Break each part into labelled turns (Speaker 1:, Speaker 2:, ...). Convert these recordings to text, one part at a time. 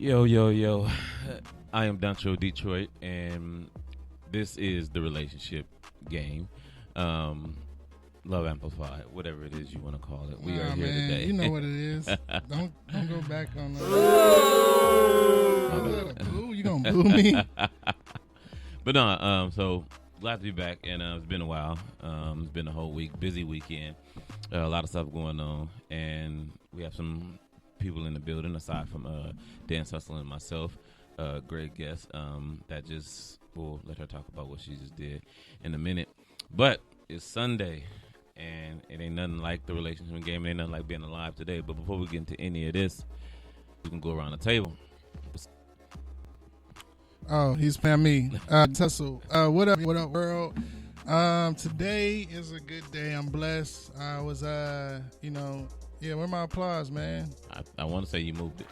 Speaker 1: Yo, yo, yo. I am Doncho Detroit, and this is the relationship game. Love Amplified, whatever it is you want to call it. We are here today.
Speaker 2: You know what it is. Don't go back on that. Boo. You gonna boo me?
Speaker 1: But no, so glad to be back, and it's been a while. It's been a whole week, busy weekend, a lot of stuff going on, and we have some people in the building aside from Dan Sussel and myself. Great guest that just we'll let her talk about what she just did in a minute. But it's Sunday, and it ain't nothing like the relationship game. It ain't nothing like being alive today. But before we get into any of this, we can go around the table.
Speaker 2: Oh, he's playing me. Tussle. What up, world? Today is a good day. I'm blessed. I was, where my applause, man?
Speaker 1: I want to say you moved it.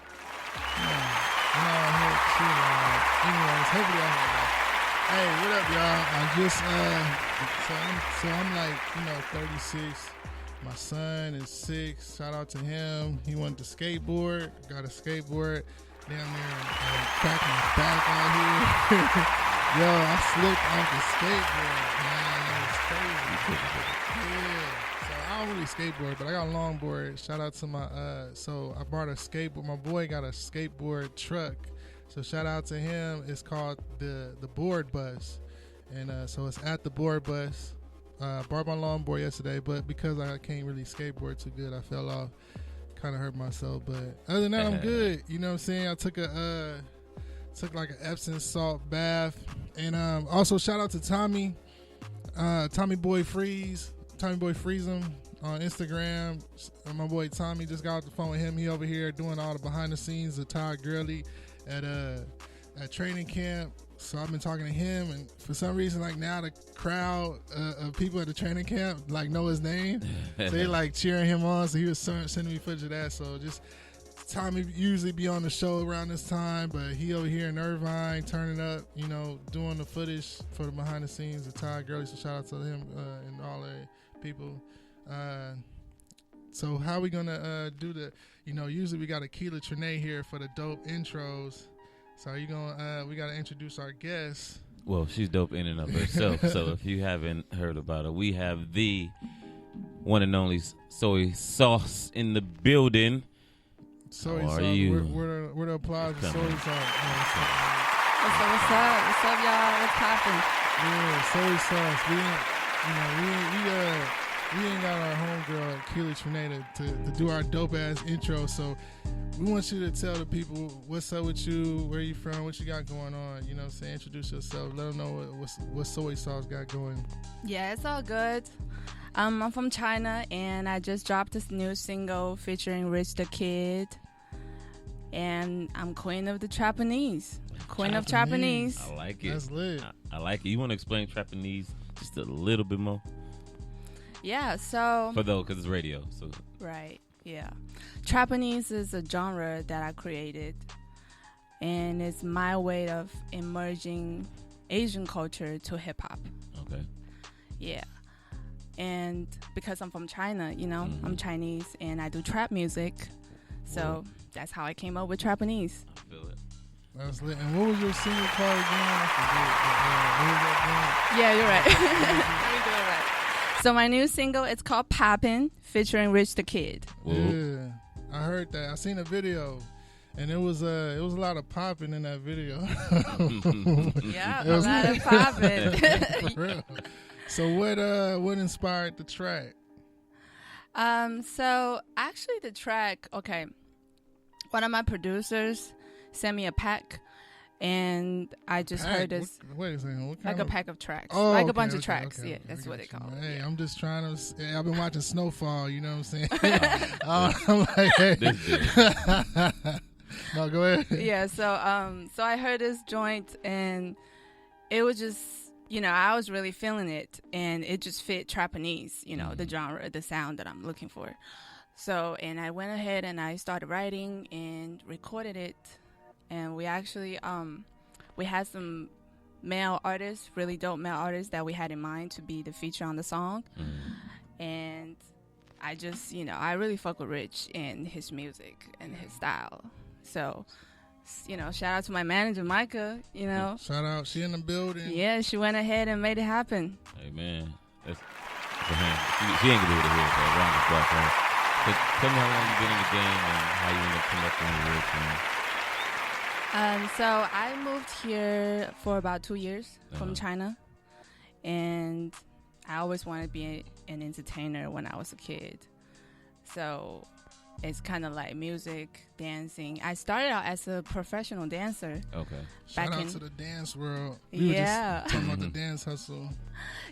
Speaker 2: Anyways, hopefully hey, what up, y'all? I'm like, 36. My son is 6. Shout out to him. He wanted to skateboard. Got a skateboard. Down there, cracked my back out here. Yo, I slipped off the skateboard, man. It was crazy. Yeah. So I don't really skateboard, but I got a longboard. Shout out to my, so I bought a skateboard. My boy got a skateboard truck. So shout out to him. It's called the Board Bus. And so it's at the Board Bus. Bought my longboard yesterday, but because I can't really skateboard too good, I fell off. Kind of hurt myself, but other than that, I'm good. You know what I'm saying? I took like an Epsom salt bath, and also shout out to Tommy Boy Freeze on Instagram. My boy Tommy, just got off the phone with him. He over here doing all the behind the scenes of Todd Gurley at training camp. So I've been talking to him, and for some reason, like now the crowd of people at the training camp like know his name. So they like cheering him on. So he was sending me footage of that. So just Tommy usually be on the show around this time, but he over here in Irvine turning up, doing the footage for the behind the scenes of Todd Gurley. So shout out to him and all the people. So how we gonna do the? Usually we got Akila Trinae here for the dope intros. So we got to introduce our guest.
Speaker 1: Well, she's dope in and of herself. So if you haven't heard about her, we have the one and only Soi Sauce in the building.
Speaker 2: Soi
Speaker 1: Sauce.
Speaker 2: Where the applause for Soi Sauce?
Speaker 3: What's up? What's up, y'all? What's poppin'?
Speaker 2: Yeah, Soi Sauce. We ain't got our homegirl Keely Trinae to do our dope ass intro. So we want you to tell the people what's up with you, where you from, what you got going on. You know what I'm saying? Introduce yourself. Let them know what Soi Sauce got going.
Speaker 3: Yeah, it's all good. I'm from China, and I just dropped this new single featuring Rich the Kid. And I'm queen of the Trapanese. Queen of Trapanese.
Speaker 1: I like it.
Speaker 2: That's lit.
Speaker 1: I like it. You want to explain Trapanese just a little bit more?
Speaker 3: Yeah, so...
Speaker 1: Because it's radio. So
Speaker 3: Right, yeah. Trapanese is a genre that I created, and it's my way of emerging Asian culture to hip-hop.
Speaker 1: Okay.
Speaker 3: Yeah. And because I'm from China, I'm Chinese, and I do trap music, so that's how I came up with Trapanese.
Speaker 1: I feel it.
Speaker 2: That's lit. And what was your single called again?
Speaker 3: Yeah, you're right. Let me do it right. So my new single, it's called Poppin', featuring Rich the Kid.
Speaker 2: Yeah, I heard that. I seen a video, and it was a lot of popping in that video.
Speaker 3: Yeah, a lot of popping.
Speaker 2: For real. So what inspired the track?
Speaker 3: So actually the track, okay, one of my producers sent me a pack. And I just heard this.
Speaker 2: Wait a second. What
Speaker 3: kind like a pack of tracks.
Speaker 2: Oh,
Speaker 3: like
Speaker 2: okay,
Speaker 3: a bunch of
Speaker 2: okay,
Speaker 3: tracks.
Speaker 2: okay,
Speaker 3: Yeah, that's what they call it.
Speaker 2: Hey,
Speaker 3: yeah.
Speaker 2: I'm just trying to. I've been watching Snowfall. You know what I'm saying? I'm like, hey. No, go ahead.
Speaker 3: Yeah. So I heard this joint, and it was just, I was really feeling it, and it just fit Trapanese. The genre, the sound that I'm looking for. So, and I went ahead and I started writing and recorded it. And we actually, we had some male artists, really dope male artists that we had in mind to be the feature on the song. And I just, I really fuck with Rich and his music and his style. So shout out to my manager, Micah,
Speaker 2: Shout out. She in the building.
Speaker 3: Yeah, she went ahead and made it happen.
Speaker 1: Hey, man. That's a hand. She ain't going to be able to hear it, so round of applause for her. But tell me how long you've been in the game and how you ended up connecting with Rich, man.
Speaker 3: So I moved here for about 2 years from China, and I always wanted to be an entertainer when I was a kid. So it's kind of like music, dancing. I started out as a professional dancer.
Speaker 1: Okay.
Speaker 2: Shout out to the dance world.
Speaker 3: We
Speaker 2: were just talking about the dance hustle.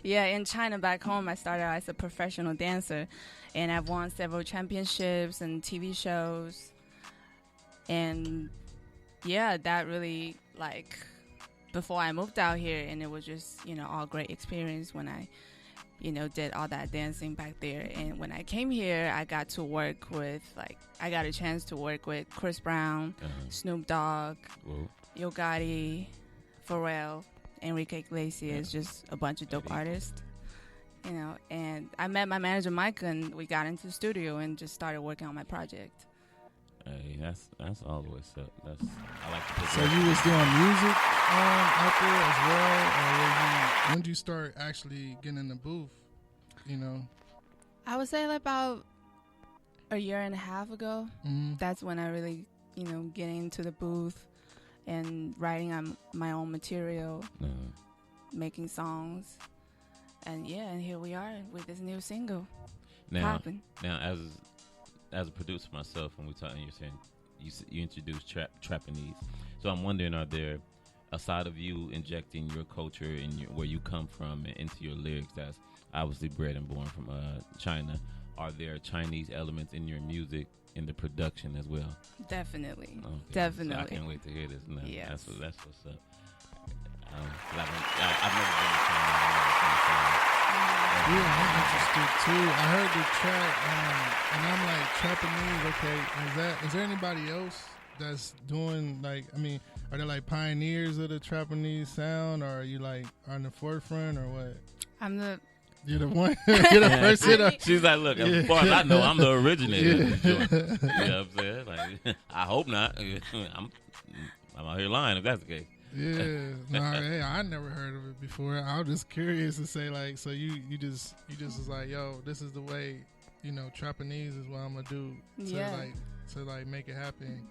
Speaker 3: Yeah, in China back home, I started out as a professional dancer, and I've won several championships and TV shows. And yeah, that really, before I moved out here, and it was just, all great experience when I, did all that dancing back there. And when I came here, I got to work with, I got a chance to work with Chris Brown, Snoop Dogg, Yo Gotti, Pharrell, Enrique Iglesias, just a bunch of dope artists. And I met my manager, Mike, and we got into the studio and just started working on my project.
Speaker 1: Hey, that's always up. I like to.
Speaker 2: So you was doing music out there as well, or when did you start actually getting in the booth?
Speaker 3: I would say about a year and a half ago.
Speaker 2: Mm-hmm.
Speaker 3: That's when I really, getting into the booth and writing on my own material, making songs, and here we are with this new single.
Speaker 1: Now, as a producer myself, when we talking, you're saying you introduced Trapanese. So I'm wondering, are there, aside of you injecting your culture and where you come from into your lyrics, that's obviously bred and born from China, are there Chinese elements in your music, in the production as well?
Speaker 3: Definitely.
Speaker 1: Okay.
Speaker 3: Definitely.
Speaker 1: So I can't wait to hear this. No,
Speaker 3: yes.
Speaker 1: That's what's up. I've never been to China.
Speaker 2: Yeah, I'm interested too. I heard the track, and I'm like, Trapanese, okay, is there anybody else that's doing, are they pioneers of the Trapanese sound, or are you on the forefront, or what? You're the one. You're the first hitter.
Speaker 1: She's like, look, as far as I know, I'm the originator. You know what I'm saying? I hope not. I'm out here lying if that's the case.
Speaker 2: Yeah, hey, I never heard of it before. I was just curious to say, so you just was like, yo, this is the way, Trapanese is what I'm gonna do to make it happen.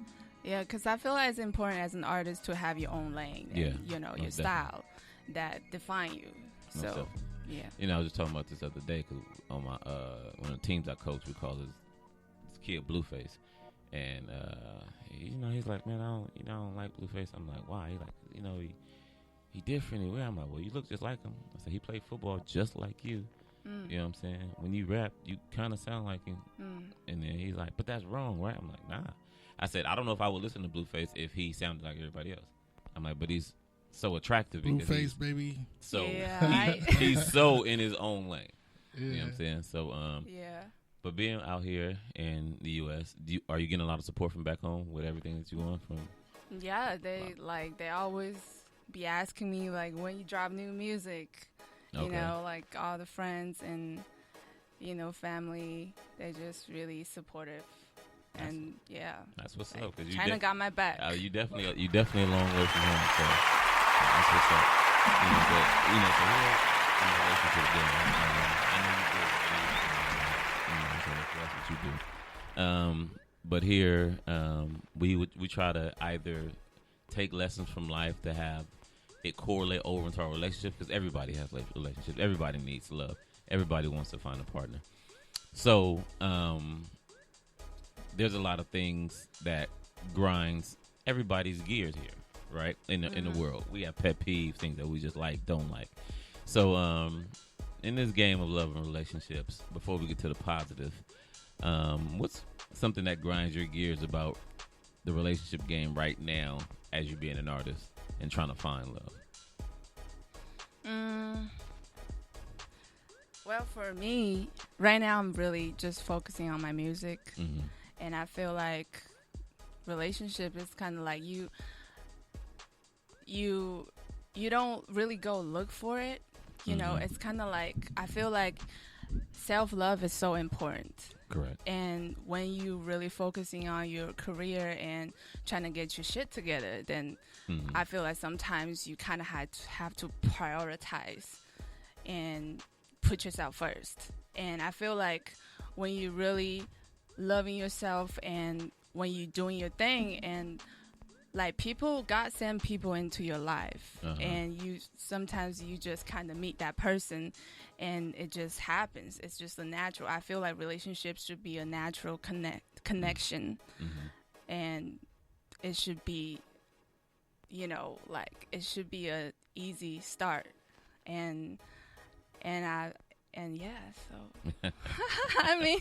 Speaker 3: Yeah, because I feel like it's important as an artist to have your own lane, and, your style that define you. So, yeah.
Speaker 1: I was just talking about this the other day because on my one of the teams I coach, we call this kid Blueface. And he's like, man, I don't like Blueface. I'm like, why? He's like, he different. I'm like, well, you look just like him. I said, he played football just like you. You know what I'm saying? When you rap, you kind of sound like him. And then he's like, but that's wrong, right? I'm like, nah. I said, I don't know if I would listen to Blueface if he sounded like everybody else. I'm like, but he's so attractive.
Speaker 2: Blueface, baby.
Speaker 1: So he's so in his own lane. Yeah. You know what I'm saying? So
Speaker 3: yeah.
Speaker 1: But being out here in the U.S., are you getting a lot of support from back home with everything that you're going from?
Speaker 3: Yeah, they always be asking me when you drop new music.
Speaker 1: Okay.
Speaker 3: All the friends and family, they're just really supportive. And
Speaker 1: that's what's up. Cause
Speaker 3: China got my back.
Speaker 1: You definitely a long way from home. So that's what's up. So here in the relationship game, I know you do. That's what you do. But here, we try to either take lessons from life to have it correlate over into our relationship, because everybody has relationships. Everybody needs love. Everybody wants to find a partner. So there's a lot of things that grinds everybody's gears here, right? In the world, we have pet peeves, things that we just don't like. So in this game of love and relationships, before we get to the positive, what's something that grinds your gears about the relationship game right now as you being an artist and trying to find love?
Speaker 3: Well, for me, right now I'm really just focusing on my music. And I feel like relationship is kind of like you don't really go look for it. It's kind of like, I feel like self-love is so important.
Speaker 1: Correct.
Speaker 3: And when you really focusing on your career and trying to get your shit together, then I feel like sometimes you kind of have to prioritize and put yourself first. And I feel like when you really loving yourself and when you're doing your thing, and like God send people into your life, and sometimes you just kind of meet that person and it just happens. It's just a natural. I feel like relationships should be a natural connection, and it should be, like it should be a easy start, and yeah, so I mean,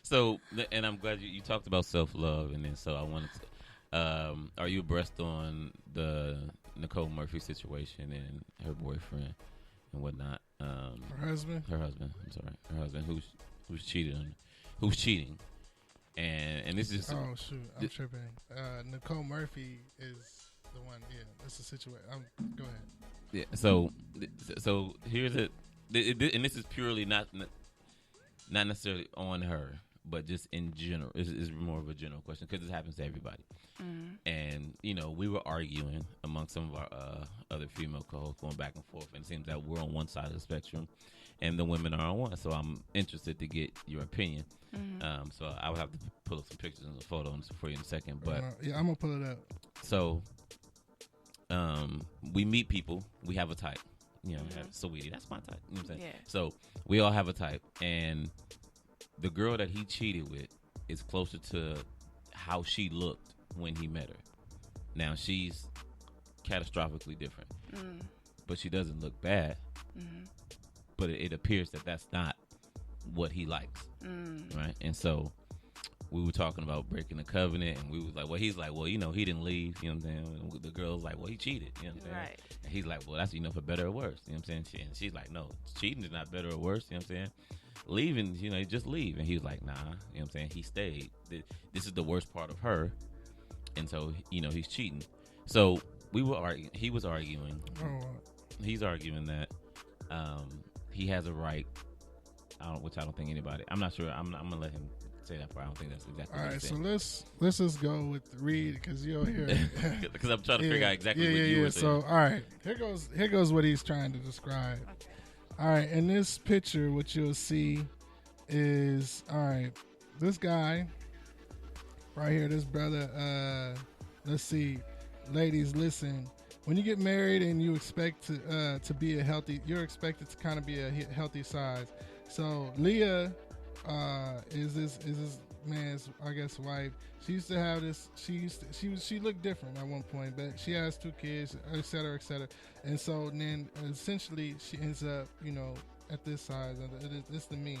Speaker 1: so, and I'm glad you talked about self-love, and then so I wanted to, are you abreast on the Nicole Murphy situation and her boyfriend and whatnot?
Speaker 2: Her husband,
Speaker 1: I'm sorry, her husband who's cheating, and this is
Speaker 2: oh shoot, I'm tripping. Nicole Murphy is the one. Yeah, that's the situation. Go ahead.
Speaker 1: Yeah. So here's it. And this is purely not necessarily on her, but just in general. It's more of a general question because this happens to everybody. And, we were arguing among some of our other female co-hosts, going back and forth, and it seems that we're on one side of the spectrum and the women are on one. So I'm interested to get your opinion. So I would have to pull up some pictures and photos for you in a second. But
Speaker 2: yeah, I'm going to pull it up.
Speaker 1: So we meet people. We have a type. Sweetie, that's my type. You know what I'm saying?
Speaker 3: Yeah.
Speaker 1: So we all have a type, and the girl that he cheated with is closer to how she looked when he met her. Now she's catastrophically different, but she doesn't look bad. But it appears that that's not what he likes, right? And so we were talking about breaking the covenant, and we was like, well, he's like, well, he didn't leave, you know what I'm saying? And the girl's like, well, he cheated, you know what I'm saying?
Speaker 3: Right.
Speaker 1: And he's like, well, that's, for better or worse, you know what I'm saying? And she's like, no, cheating is not better or worse, you know what I'm saying? Leaving, just leave. And he was like, nah, you know what I'm saying? He stayed. This is the worst part of her. And so, he's cheating. So we were arguing, he was arguing, he's arguing that he has a right, which I don't think anybody, I'm not sure, I'm going to let him say that part. I don't think that's exactly
Speaker 2: all
Speaker 1: what
Speaker 2: right,
Speaker 1: he
Speaker 2: so let's just go with Reed because you'll hear it.
Speaker 1: Because I'm trying to figure out exactly what you were saying.
Speaker 2: So all right, here goes what he's trying to describe.
Speaker 3: Okay.
Speaker 2: All right, in this picture, what you'll see is, all right, this guy right here, this brother. Let's see, ladies, listen. When you get married and you expect to be you're expected to kind of be a healthy size. So Leah is this man's, I guess, wife. She used to have this. She looked different at one point, but she has 2 kids, et cetera, et cetera. And so then essentially she ends up, at this size. This the mean.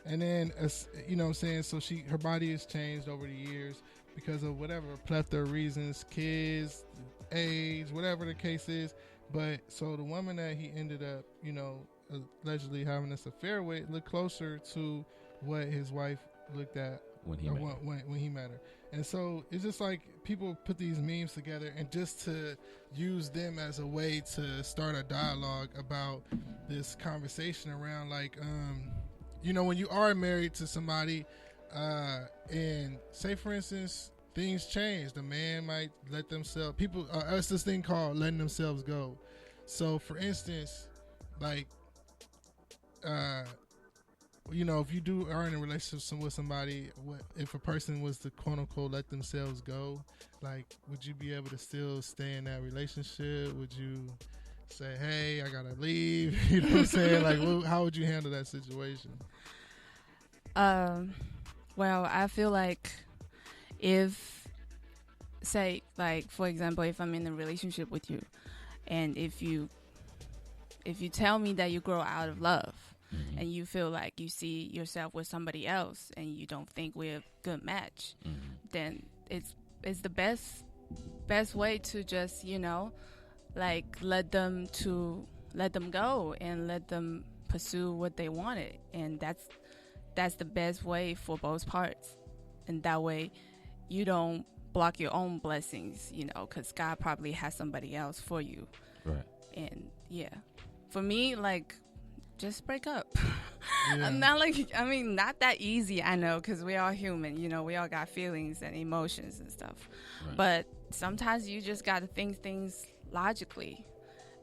Speaker 2: And then, what I'm saying, so her body has changed over the years because of whatever plethora of reasons, kids, age, whatever the case is. But so the woman that he ended up, allegedly having this affair with looked closer to what his wife looked at when he met her. And so it's just like people put these memes together and just to use them as a way to start a dialogue about this conversation around like, when you are married to somebody and say, for instance, things change. The man might let themselves, it's this thing called letting themselves go. So for instance, like, if you are in a relationship with somebody, if a person was to quote unquote let themselves go, like, would you be able to still stay in that relationship? Would you say, hey, I gotta leave? You know what I'm saying? Like, how would you handle that situation?
Speaker 3: Well, I feel like if, say, like, for example, if I'm in a relationship with you, and if you tell me that you grow out of love, and you feel like you see yourself with somebody else and you don't think we're a good match, then it's the best way to just, like let them go and let them pursue what they wanted. And that's the best way for both parts. And that way you don't block your own blessings, because God probably has somebody else for you.
Speaker 1: Right.
Speaker 3: And yeah, for me, like, just break up.
Speaker 2: Yeah.
Speaker 3: Not like, I mean, not that easy, I know, because we all human, you know, we all got feelings and emotions and stuff.
Speaker 1: Right.
Speaker 3: But sometimes you just got to think things logically.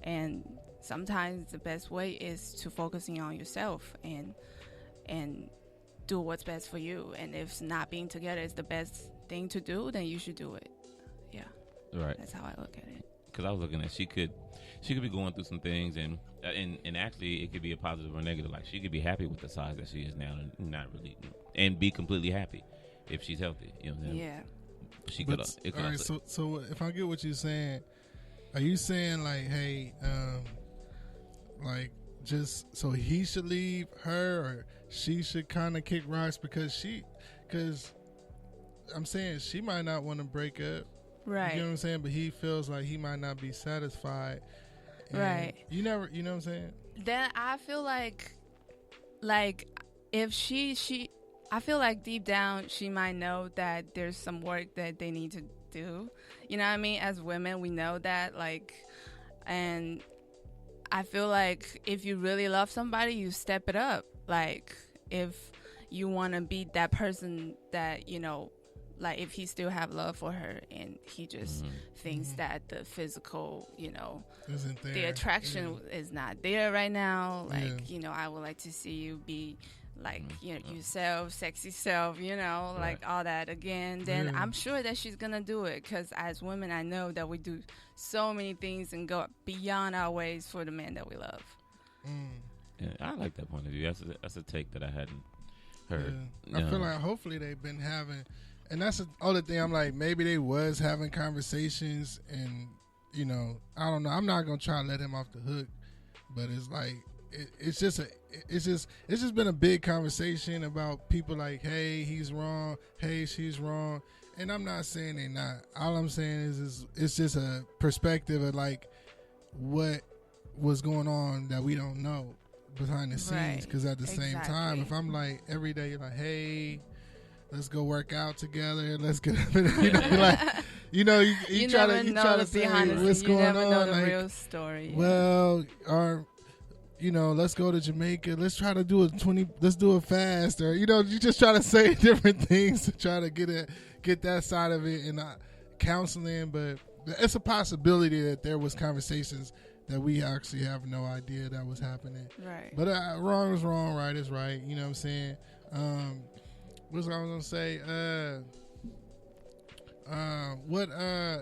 Speaker 3: And sometimes the best way is to focusing on yourself and do what's best for you. And if not being together is the best thing to do, then you should do it. Yeah.
Speaker 1: Right.
Speaker 3: That's how I look at it.
Speaker 1: Because I was looking at she could be going through some things, and actually it could be a positive or negative. Like she could be happy with the size that she is now, and not really, and be completely happy if she's healthy. You know what I'm saying?
Speaker 3: Yeah.
Speaker 1: She
Speaker 2: But,
Speaker 1: could.
Speaker 2: all right, so if I get what you're saying, are you saying like, hey, like just so he should leave her, or she should kind of kick rocks because I'm saying she might not want to break up.
Speaker 3: Right.
Speaker 2: You know what I'm saying? But he feels like he might not be satisfied. And
Speaker 3: right.
Speaker 2: You know what I'm saying?
Speaker 3: Then I feel like if she I feel like deep down she might know that there's some work that they need to do. You know what I mean? As women, we know that, like, and I feel like if you really love somebody, you step it up. Like, if you want to be that person that, you know, like if he still have love for her and he just thinks that the physical, you know,
Speaker 2: isn't there.
Speaker 3: The attraction is not there right now. Like, you know, I would like to see you be like, you know, yourself, sexy self, you know, like all that again. Then I'm sure that she's going to do it, because as women, I know that we do so many things and go beyond our ways for the man that we love.
Speaker 1: Yeah, I like that point of view. That's a take that I hadn't heard.
Speaker 2: Yeah. I feel like hopefully they've been having, and that's the other thing. I'm like, maybe they was having conversations, and you know, I don't know. I'm not gonna try to let him off the hook, but it's like it's just been a big conversation about people like, hey, he's wrong, hey, she's wrong, and I'm not saying they're not. All I'm saying is it's just a perspective of like what was going on that we don't know behind the scenes. Because at the same time, if I'm like every day, you're like, hey, let's go work out together. Let's get up. You know, like, you try to say what's going on.
Speaker 3: Know the
Speaker 2: like,
Speaker 3: real story.
Speaker 2: Well, or let's go to Jamaica. Let's try to do let's do a fast, or you just try to say different things to try to get that side of it and counseling. But it's a possibility that there was conversations that we actually have no idea that was happening.
Speaker 3: Right.
Speaker 2: But wrong is wrong, right is right. You know what I'm saying? What's what I was gonna say?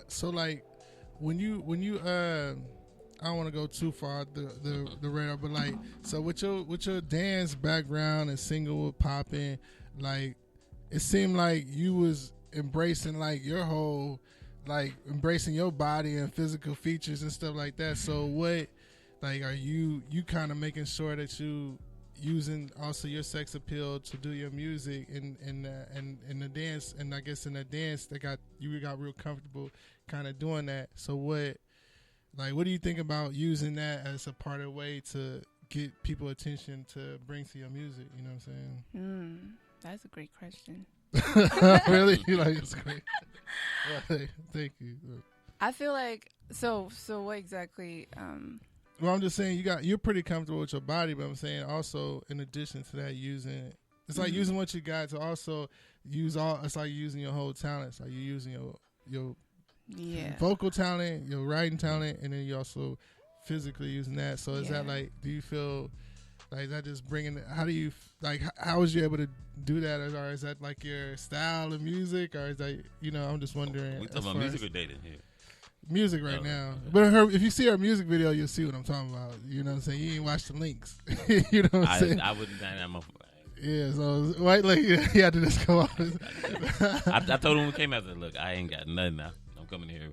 Speaker 2: So like when you I don't want to go too far the radar, but like, so with your dance background and single popping, like it seemed like you was embracing like your whole, like embracing your body and physical features and stuff like that. So what, like, are you kind of making sure that you using also your sex appeal to do your music and the dance, and I guess in the dance you got real comfortable kind of doing that. So what do you think about using that as a part of the way to get people attention to bring to your music? You know what I'm saying?
Speaker 3: That's a great question.
Speaker 2: Really? Like, it's great. Well, thank you.
Speaker 3: I feel like so what exactly?
Speaker 2: Well, I'm just saying you're pretty comfortable with your body, but I'm saying also in addition to that, it's like using what you got to also use it's like using your whole talent. It's like you're using your vocal talent, your writing talent, and then you also physically using that. So is that like, do you feel like that just bringing, how do you, like, how was you able to do that? Or is that like your style of music, or is that, I'm just wondering.
Speaker 1: We talking about music or dating here?
Speaker 2: Music right now. But if you see her music video, you'll see what I'm talking about. You know what I'm saying? You ain't watched the links. You know what I'm saying?
Speaker 1: I wouldn't.
Speaker 2: Yeah, so white lady, he had to just go out.
Speaker 1: I told him when we came out, I said, look, I ain't got nothing now. I'm coming here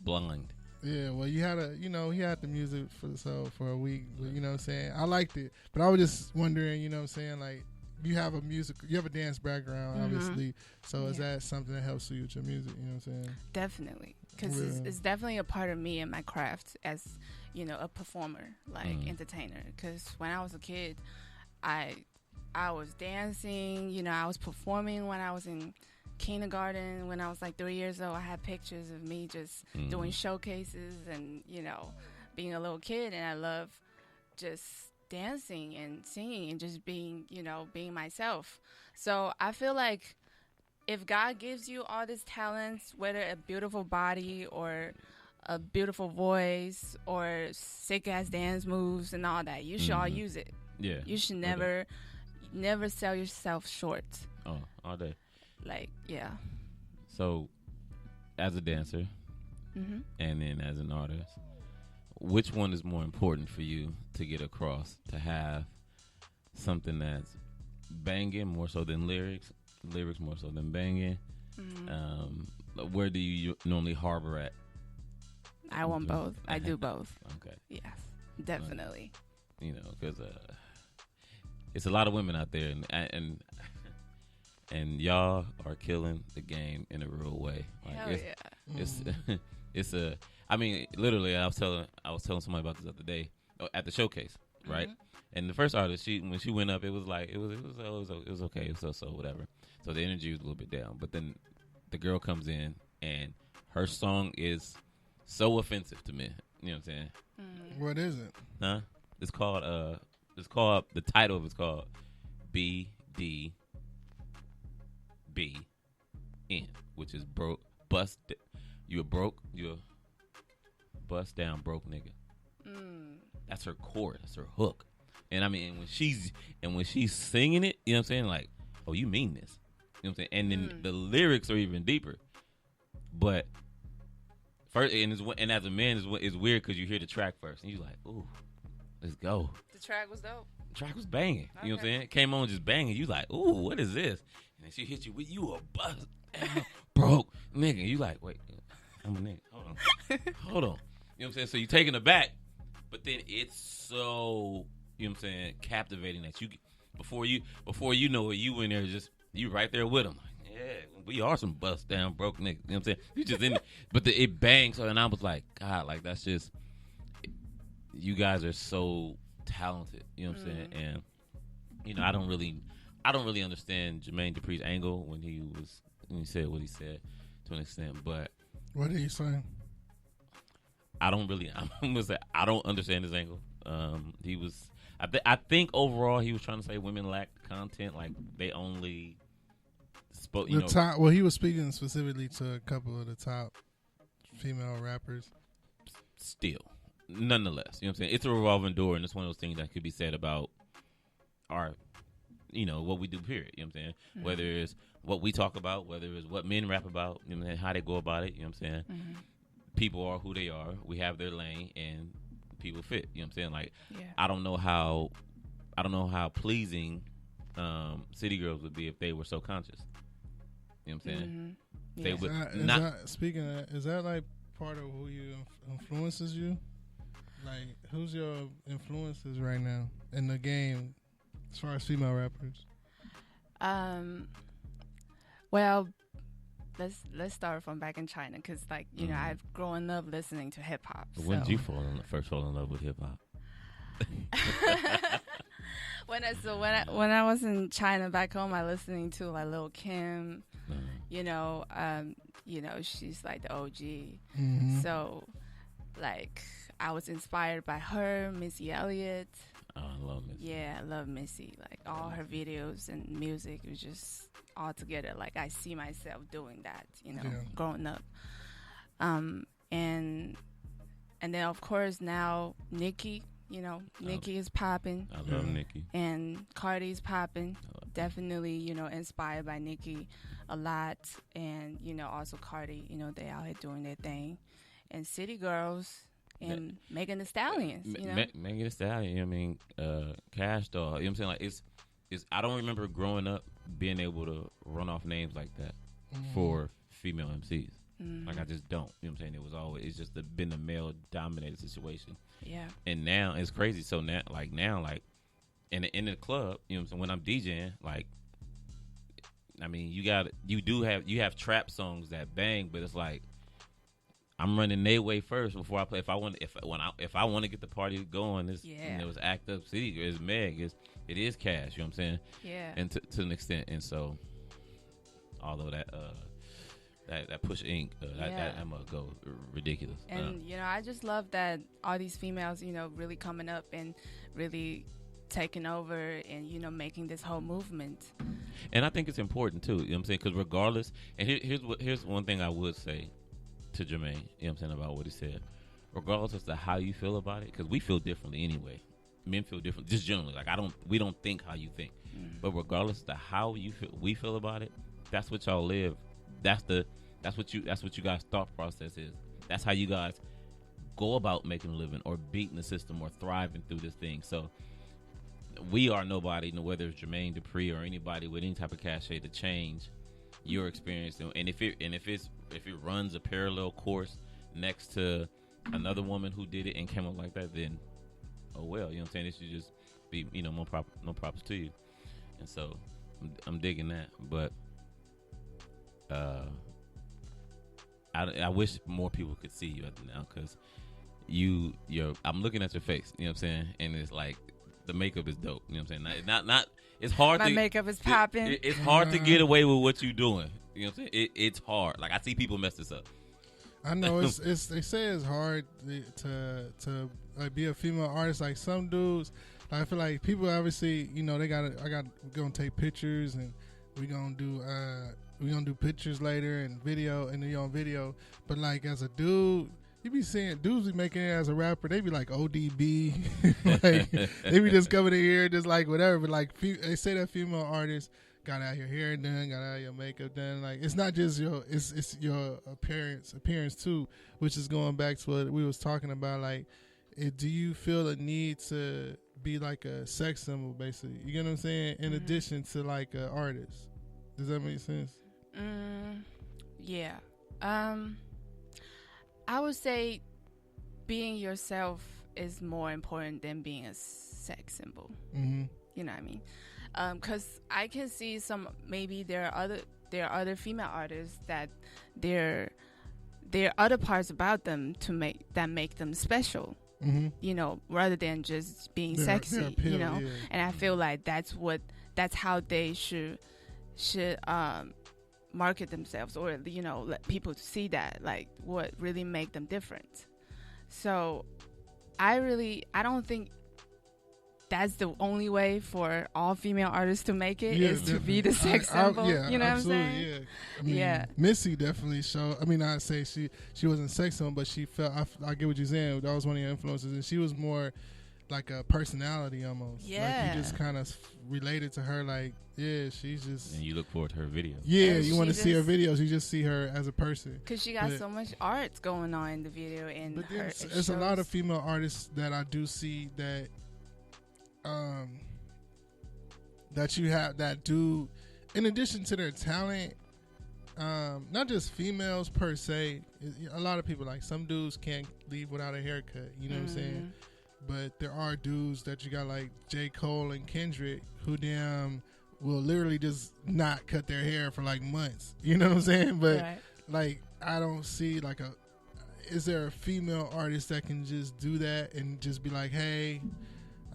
Speaker 1: blind.
Speaker 2: Yeah, well, you had he had the music for a week. But, you know what I'm saying? I liked it. But I was just wondering, you know what I'm saying, like, you have a dance background, obviously. So is that something that helps you with your music? You know what I'm saying?
Speaker 3: Definitely. Because it's definitely a part of me and my craft as, a performer, like entertainer. Because when I was a kid, I was dancing, I was performing when I was in kindergarten. When I was like 3 years old, I had pictures of me just doing showcases and, being a little kid. And I love just dancing and singing and just being, being myself. So I feel like if God gives you all these talents, whether a beautiful body or a beautiful voice or sick ass dance moves and all that, you should all use it.
Speaker 1: Yeah.
Speaker 3: You should never sell yourself short.
Speaker 1: Oh, all day.
Speaker 3: Like, yeah.
Speaker 1: So, as a dancer
Speaker 3: Mm-hmm.
Speaker 1: and then as an artist, which one is more important for you to get across? To have something that's banging more so than lyrics more so than banging?
Speaker 3: Mm-hmm.
Speaker 1: Where do you normally harbor at?
Speaker 3: I want both. I do both.
Speaker 1: Okay.
Speaker 3: Yes, definitely.
Speaker 1: Because it's a lot of women out there, and y'all are killing the game in a real way. Like,
Speaker 3: Hell yeah.
Speaker 1: It's a. I mean, literally, I was telling somebody about this the other day at the showcase, right?
Speaker 3: Mm-hmm.
Speaker 1: And the first artist, when she went up, it was like it was okay, it was so whatever. So the energy was a little bit down, but then the girl comes in and her song is so offensive to me. You know what I'm saying?
Speaker 3: Mm-hmm.
Speaker 2: What is it?
Speaker 1: Huh? It's called the title of it's called BDBN, which is broke bust. You're a bust down broke nigga. That's her chord. That's her hook. And I mean, when she's singing it, you know what I'm saying? Like, oh, you mean this? You know what I'm saying? And then the lyrics are even deeper. But first, and as a man, it's weird because you hear the track first, and you're like, ooh, let's go.
Speaker 3: The track was dope.
Speaker 1: The track was banging. You know what I'm saying? It came on just banging. You like, ooh, what is this? And then she hit you with, you a bust down broke nigga. You like, wait, I'm a nigga. Hold on. You know what I'm saying? So you taking it back, but then it's so, you know what I'm saying, captivating that you, before you know it, you in there you right there with them. Like, yeah, we are some bust down broke niggas. You know what I'm saying? You just in it, but it bangs. And I was like, God, like that's just, you guys are so talented. You know what I'm saying? And I don't really understand Jermaine Dupri's angle when he said what he said to an extent, but
Speaker 2: what did he say?
Speaker 1: I'm gonna say I don't understand his angle. I think overall he was trying to say women lack content, like they only spoke.
Speaker 2: Top. Well, he was speaking specifically to a couple of the top female rappers.
Speaker 1: Still, nonetheless, you know what I'm saying? It's a revolving door, and it's one of those things that could be said about our, what we do. Period. You know what I'm saying? Mm-hmm. Whether it's what we talk about, whether it's what men rap about, and how they go about it. You know what I'm saying? Mm-hmm. People are who they are. We have their lane, and people fit. You know what I'm saying? Like, yeah. I don't know how pleasing city girls would be if they were so conscious. You know what I'm saying?
Speaker 3: Mm-hmm.
Speaker 1: They would
Speaker 2: speaking of that, is that like part of who you influences you? Like, who's your influences right now in the game as far as female rappers?
Speaker 3: Well, let's start from back in China, because I've grown up listening to hip hop.
Speaker 1: When did you first fall in love with hip hop?
Speaker 3: when I was in China back home, I listening to like Lil Kim. She's like the OG.
Speaker 2: Mm-hmm.
Speaker 3: So, like, I was inspired by her, Missy Elliott.
Speaker 1: Oh, I love Missy.
Speaker 3: Yeah, I love Missy. Like, all her videos and music was just all together. Like, I see myself doing that, growing up. And then, of course, now Nicki, Nicki is popping.
Speaker 1: I love Nicki.
Speaker 3: And Cardi's popping. Definitely, inspired by Nicki a lot. And, also Cardi, they out here doing their thing. And City Girls and Megan Thee Stallion.
Speaker 1: Megan Thee Stallion, Cash Doll. You know what I'm saying? Like, it's I don't remember growing up being able to run off names like that for female MCs. Mm-hmm. Like, I just don't. You know what I'm saying? It's just been a male-dominated situation. Yeah. And now, it's crazy. So now, in the club, you know what I'm saying, when I'm DJing, like, I mean, you have trap songs that bang, but it's like, I'm running their way first before I play. If I want to get the party going, it's Act Up City, it's Meg, it is Cash. You know what I'm saying?
Speaker 3: Yeah.
Speaker 1: And to an extent, and so although that Push Inc. That I'm gonna go ridiculous.
Speaker 3: And I just love that all these females, really coming up and really, taking over and, you know, making this whole movement.
Speaker 1: And I think it's important too. You know what I'm saying? Because regardless, and here's one thing I would say to Jermaine. You know what I'm saying about what he said. Regardless as to how you feel about it, because we feel differently anyway. Men feel different, just generally. Like we don't think how you think. But regardless of how we feel about it, that's what y'all live. That's what you guys' thought process is. That's how you guys go about making a living or beating the system or thriving through this thing. So we are nobody, whether it's Jermaine Dupri or anybody with any type of cachet to change your experience. And if it runs a parallel course next to another woman who did it and came up like that, then oh well, you know what I'm saying? It should just be, you know, no props to you. And so I'm digging that. But I wish more people could see you now, because I'm looking at your face, you know what I'm saying? And it's like the makeup is dope, you know what I'm saying? Not it's hard
Speaker 3: My makeup is popping.
Speaker 1: It's hard to get away with what you're doing. You know what I'm saying? It's hard. Like, I see people mess this up.
Speaker 2: I know it's they say it's hard to like be a female artist. Like some dudes, I feel like people obviously, you know, we're gonna take pictures and we're gonna do pictures later and video and on video. But like as a dude, you be seeing dudes be making it as a rapper. They be like ODB, like they be just coming in here just like whatever. But like they say that female artists got out your hair done, got out your makeup done. Like it's not just it's your appearance too, which is going back to what we was talking about. Like, do you feel a need to be like a sex symbol, basically? You get what I'm saying? In addition to like an artist, does that make sense?
Speaker 3: Yeah. I would say being yourself is more important than being a sex symbol. Mm-hmm. You know what I mean? Because I can see maybe there are other female artists that there are other parts about them make them special. Mm-hmm. You know, rather than just being sexy. Appeal, you know, yeah. And I feel like that's how they should market themselves, or, you know, let people see that, like, what really make them different. So I don't think that's the only way for all female artists to make it, is definitely. To be the sex symbol. You know what I'm saying?
Speaker 2: Yeah. I mean, Missy definitely showed. I mean, I'd say she wasn't sex symbol, but she felt. I get what you're saying. That was one of your influences, and she was more like a personality almost. Yeah. Like you just kind of related to her. Like, yeah, she's just. And
Speaker 1: you look forward to her videos.
Speaker 2: Yeah, you want to see her videos. You just see her as a person.
Speaker 3: Because she got so much art going on in the video, and but
Speaker 2: there's a lot of female artists that I do see that. That you have that do, in addition to their talent, not just females per se. A lot of people, like some dudes can't leave without a haircut. You know what I'm saying? But there are dudes that you got like J. Cole and Kendrick who will literally just not cut their hair for like months. You know what I'm saying? But like I don't see like is there a female artist that can just do that and just be like, hey,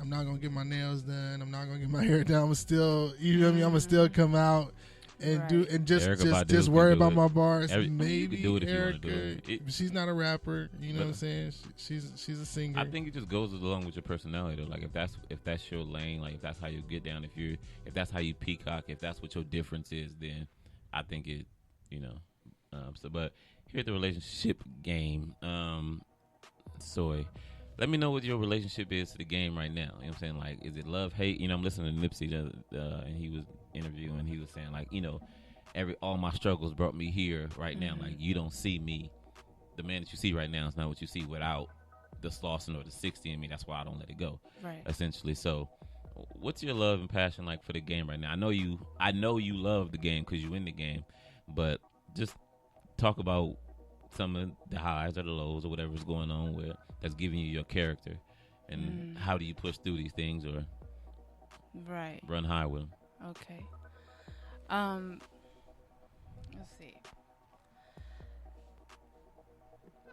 Speaker 2: I'm not gonna get my nails done. I'm not gonna get my hair done. I'm still, you know what I mean? I'm gonna still come out and do and just worry about my bars. Maybe do it if Erica, you want to do it. She's not a rapper. You know what I'm saying? She's a singer.
Speaker 1: I think it just goes along with your personality, though. Like if that's your lane, like if that's how you get down, if that's how you peacock, if that's what your difference is, then I think it, you know. But here's the relationship game. Soi. Let me know what your relationship is to the game right now. You know what I'm saying? Like, is it love, hate? You know, I'm listening to Nipsey, and he was interviewing. He was saying, like, you know, all my struggles brought me here right now. Like, you don't see me. The man that you see right now is not what you see without the Slauson or the 60 in me. That's why I don't let it go. Right. Essentially. So, what's your love and passion like for the game right now? I know you love the game because you in the game, but just talk about some of the highs or the lows or whatever's going on with that's giving you your character, and how do you push through these things or run high with them?
Speaker 3: Okay. Let's see.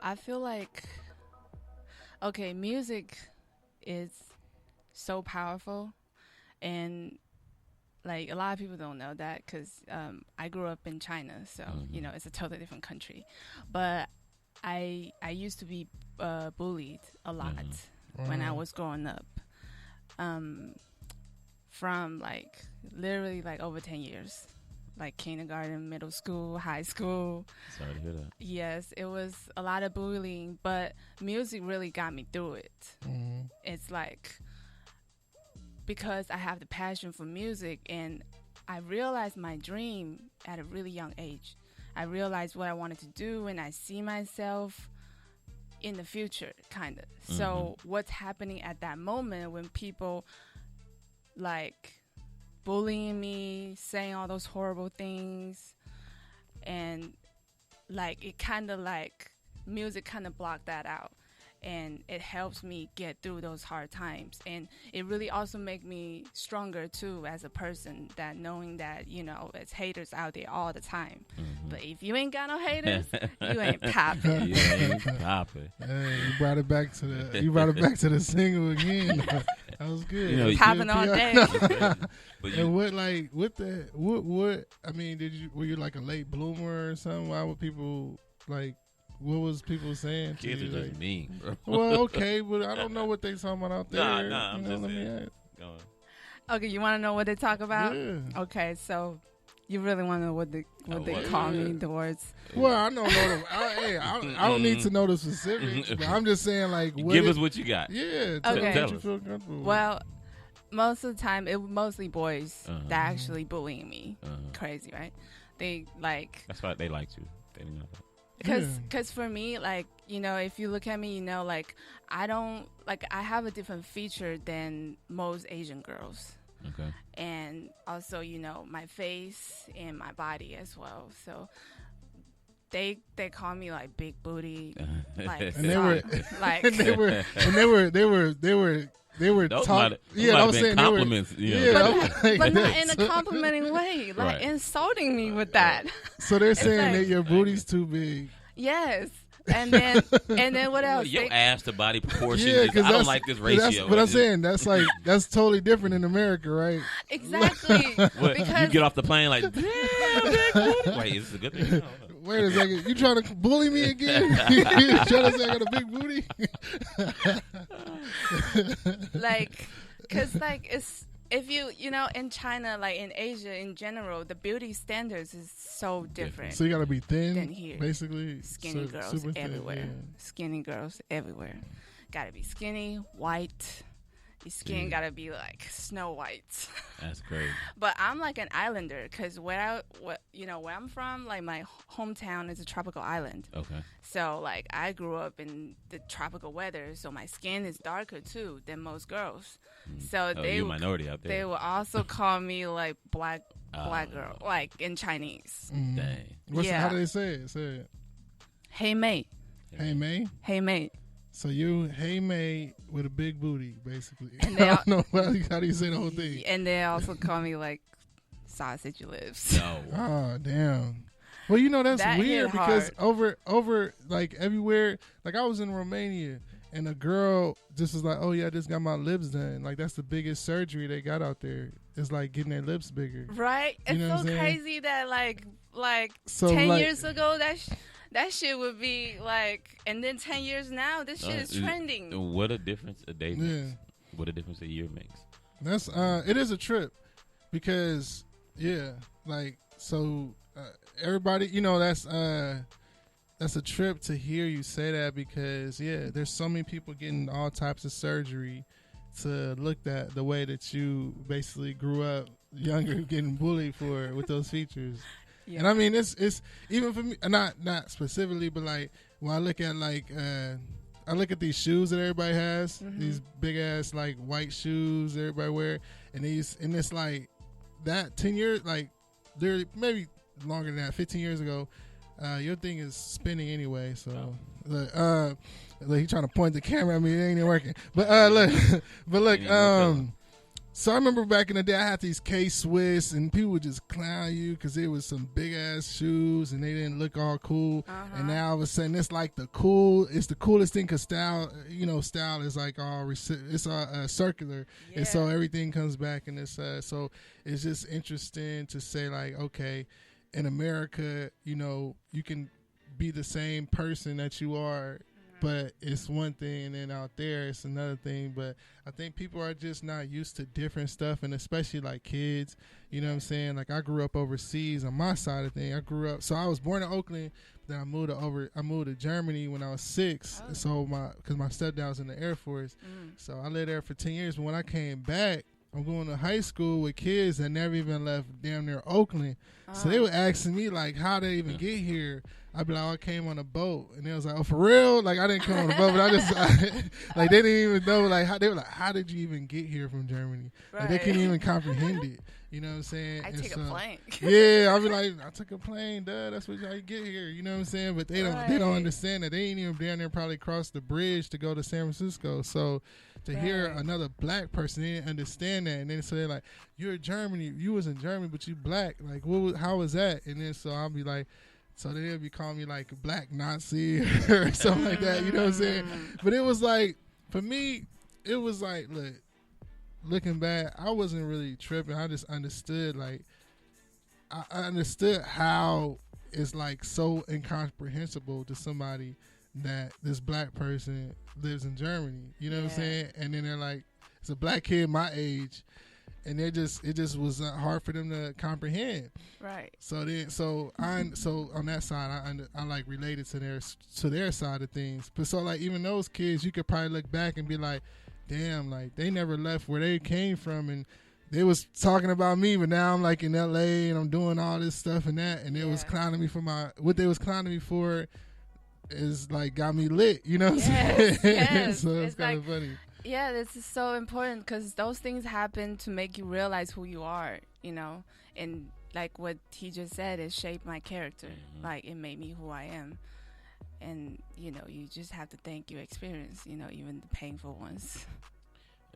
Speaker 3: I feel like music is so powerful, and like a lot of people don't know that because I grew up in China, so you know it's a totally different country. But I used to be bullied a lot when I was growing up. from like literally like over 10 years. Like kindergarten, middle school, high school.
Speaker 1: Sorry to hear that.
Speaker 3: Yes, it was a lot of bullying, but music really got me through it.
Speaker 2: Mm-hmm.
Speaker 3: It's like because I have the passion for music, and I realized my dream at a really young age. I realized what I wanted to do, and I see myself in the future, kind of. So what's happening at that moment when people like bullying me, saying all those horrible things, and like it kind of like music kind of blocked that out, and it helps me get through those hard times, and it really also make me stronger too as a person, that knowing that, you know, it's haters out there all the time, but if you ain't got no haters, you ain't popping.
Speaker 1: You ain't popping.
Speaker 2: Hey, you brought it back to the single again. That was good.
Speaker 1: You know,
Speaker 3: Popping all day.
Speaker 1: But
Speaker 2: And what I mean, were you like a late bloomer or something? Why would people like? What was people saying to
Speaker 1: kids
Speaker 2: you?
Speaker 1: are just
Speaker 2: Like,
Speaker 1: mean, bro.
Speaker 2: well, okay, but I don't know what they talking about out there.
Speaker 1: Nah, I'm just
Speaker 2: let me
Speaker 1: saying.
Speaker 2: ask.
Speaker 1: Go on.
Speaker 3: Okay, you want to know what they talk about?
Speaker 2: Yeah.
Speaker 3: Okay, so you really want to know what they
Speaker 1: what?
Speaker 3: call me, the words?
Speaker 2: Well, I don't know. I don't need to know the specifics. But I'm just saying, like,
Speaker 1: Give us what you got.
Speaker 2: Yeah.
Speaker 3: Okay.
Speaker 2: Tell you feel comfortable.
Speaker 3: Well, most of the time, it was mostly boys that actually bullying me. Crazy, right? They like.
Speaker 1: That's why they liked you. They didn't know that.
Speaker 3: Cause for me, like, you know, if you look at me, you know, like I have a different feature than most Asian girls.
Speaker 1: Okay.
Speaker 3: And also, you know, my face and my body as well. So they call me like big booty, like
Speaker 2: and they were
Speaker 3: like
Speaker 2: they were
Speaker 1: those
Speaker 2: talking.
Speaker 1: Yeah, I was saying
Speaker 2: compliments.
Speaker 3: but not in a complimenting way, like insulting me with that.
Speaker 2: So they're saying
Speaker 3: like,
Speaker 2: that your booty's too big.
Speaker 3: Yes. And then what else?
Speaker 1: Your ass to body proportion.
Speaker 2: Yeah,
Speaker 1: I don't like this ratio.
Speaker 2: But I'm saying that's totally different in America, right?
Speaker 3: Exactly.
Speaker 1: What,
Speaker 3: because
Speaker 1: you get off the plane like, damn, big booty. Wait, is this a good thing? No.
Speaker 2: Wait a second, you trying to bully me again? You trying to say I got a big booty?
Speaker 3: Like, cause like it's. If you know, in China, like in Asia in general, the beauty standards is so different.
Speaker 2: So you gotta be thin,
Speaker 3: than here.
Speaker 2: basically.
Speaker 3: Skinny girls
Speaker 2: super thin,
Speaker 3: everywhere.
Speaker 2: yeah.
Speaker 3: Skinny girls everywhere. Gotta be skinny, white. Your skin gotta be like Snow White.
Speaker 1: That's crazy.
Speaker 3: But I'm like an islander, cause where I'm from, like my hometown is a tropical island.
Speaker 1: Okay.
Speaker 3: So like I grew up in the tropical weather, so my skin is darker too than most girls. So
Speaker 1: you're a minority out there.
Speaker 3: They will also call me like black girl, like in Chinese.
Speaker 1: Dang.
Speaker 2: How do they say it? Say it.
Speaker 3: Hey mate.
Speaker 2: Hey May.
Speaker 3: Hey mate.
Speaker 2: So you, hey May, with a big booty, basically.
Speaker 3: And
Speaker 2: I don't know how do you say the whole thing.
Speaker 3: And they also call me like sausage lips.
Speaker 1: No.
Speaker 2: Oh damn. Well, you know that's
Speaker 3: That
Speaker 2: weird
Speaker 3: hit
Speaker 2: because
Speaker 3: hard.
Speaker 2: over like everywhere. Like I was in Romania and a girl just was like, "Oh yeah, I just got my lips done." Like that's the biggest surgery they got out there. It's like getting their lips bigger.
Speaker 3: Right?
Speaker 2: You know
Speaker 3: It's
Speaker 2: what
Speaker 3: so
Speaker 2: I'm saying?
Speaker 3: crazy that like
Speaker 2: So,
Speaker 3: 10
Speaker 2: like-
Speaker 3: years ago that shit would be like, and then 10 years now this shit is trending.
Speaker 1: What a difference a day makes.
Speaker 2: Yeah.
Speaker 1: What a difference a year makes.
Speaker 2: That's it is a trip because like so everybody, you know, that's a trip to hear you say that because there's so many people getting all types of surgery to look at the way that you basically grew up younger getting bullied for with those features.
Speaker 3: Yeah.
Speaker 2: And I mean it's even for me, not specifically, but like when I look at I look at these shoes that everybody has, these big ass like white shoes everybody wear, and it's like that 10 years, like they're maybe longer than that, 15 years ago, your thing is spinning anyway. So look, he trying to point the camera at me, it ain't even working. But look, so I remember back in the day, I had these K-Swiss, and people would just clown you because it was some big ass shoes, and they didn't look all cool. And now all of a sudden, it's like it's the coolest thing because style is like all it's all circular, and so everything comes back, and it's so it's just interesting to say like, okay, in America, you know, you can be the same person that you are But it's one thing, and then out there it's another thing. But I think people are just not used to different stuff, and especially like kids. You know what I'm saying? Like I grew up overseas on my side of thing. So I was born in Oakland. Then I moved to Germany when I was 6.
Speaker 3: Oh.
Speaker 2: So because my stepdad was in the Air Force, so I lived there for 10 years. But when I came back, I'm going to high school with kids that never even left damn near Oakland. So they were asking me like how they even get here. I'd be like, oh, I came on a boat, and they was like, oh, for real? Like I didn't come on a boat, but like they didn't even know like how they were like, how did you even get here from Germany?
Speaker 3: Right.
Speaker 2: Like they couldn't even comprehend it. You know what I'm saying?
Speaker 3: I take a plane.
Speaker 2: Yeah, I'll be like, I took a plane, duh. That's what y'all get here. You know what I'm saying? But they don't understand that they ain't even down there probably cross the bridge to go to San Francisco. So to hear another black person, they didn't understand that, and then so they're like, you're in Germany, you was in Germany, but you black. Like, how was that? And then so I'll be like. So they'll be calling me like a black Nazi or something like that, you know what I'm saying? But it was like, for me, it was like, look, looking back, I wasn't really tripping. I just understood, like, I understood how it's like so incomprehensible to somebody that this black person lives in Germany, you know what I'm saying? And then they're like, it's a black kid my age. And it just was hard for them to comprehend.
Speaker 3: Right.
Speaker 2: So on that side, I like related to their side of things. But so like even those kids, you could probably look back and be like, damn, like they never left where they came from, and they was talking about me, but now I'm like in LA and I'm doing all this stuff and that, and they was clowning me for what they was clowning me for is like got me lit. You know what I'm saying?
Speaker 3: Yes.
Speaker 2: So it's kind of funny.
Speaker 3: Yeah, this is so important because those things happen to make you realize who you are, you know, and like what he just said, it shaped my character. Like it made me who I am. And, you know, you just have to thank your experience, you know, even the painful ones.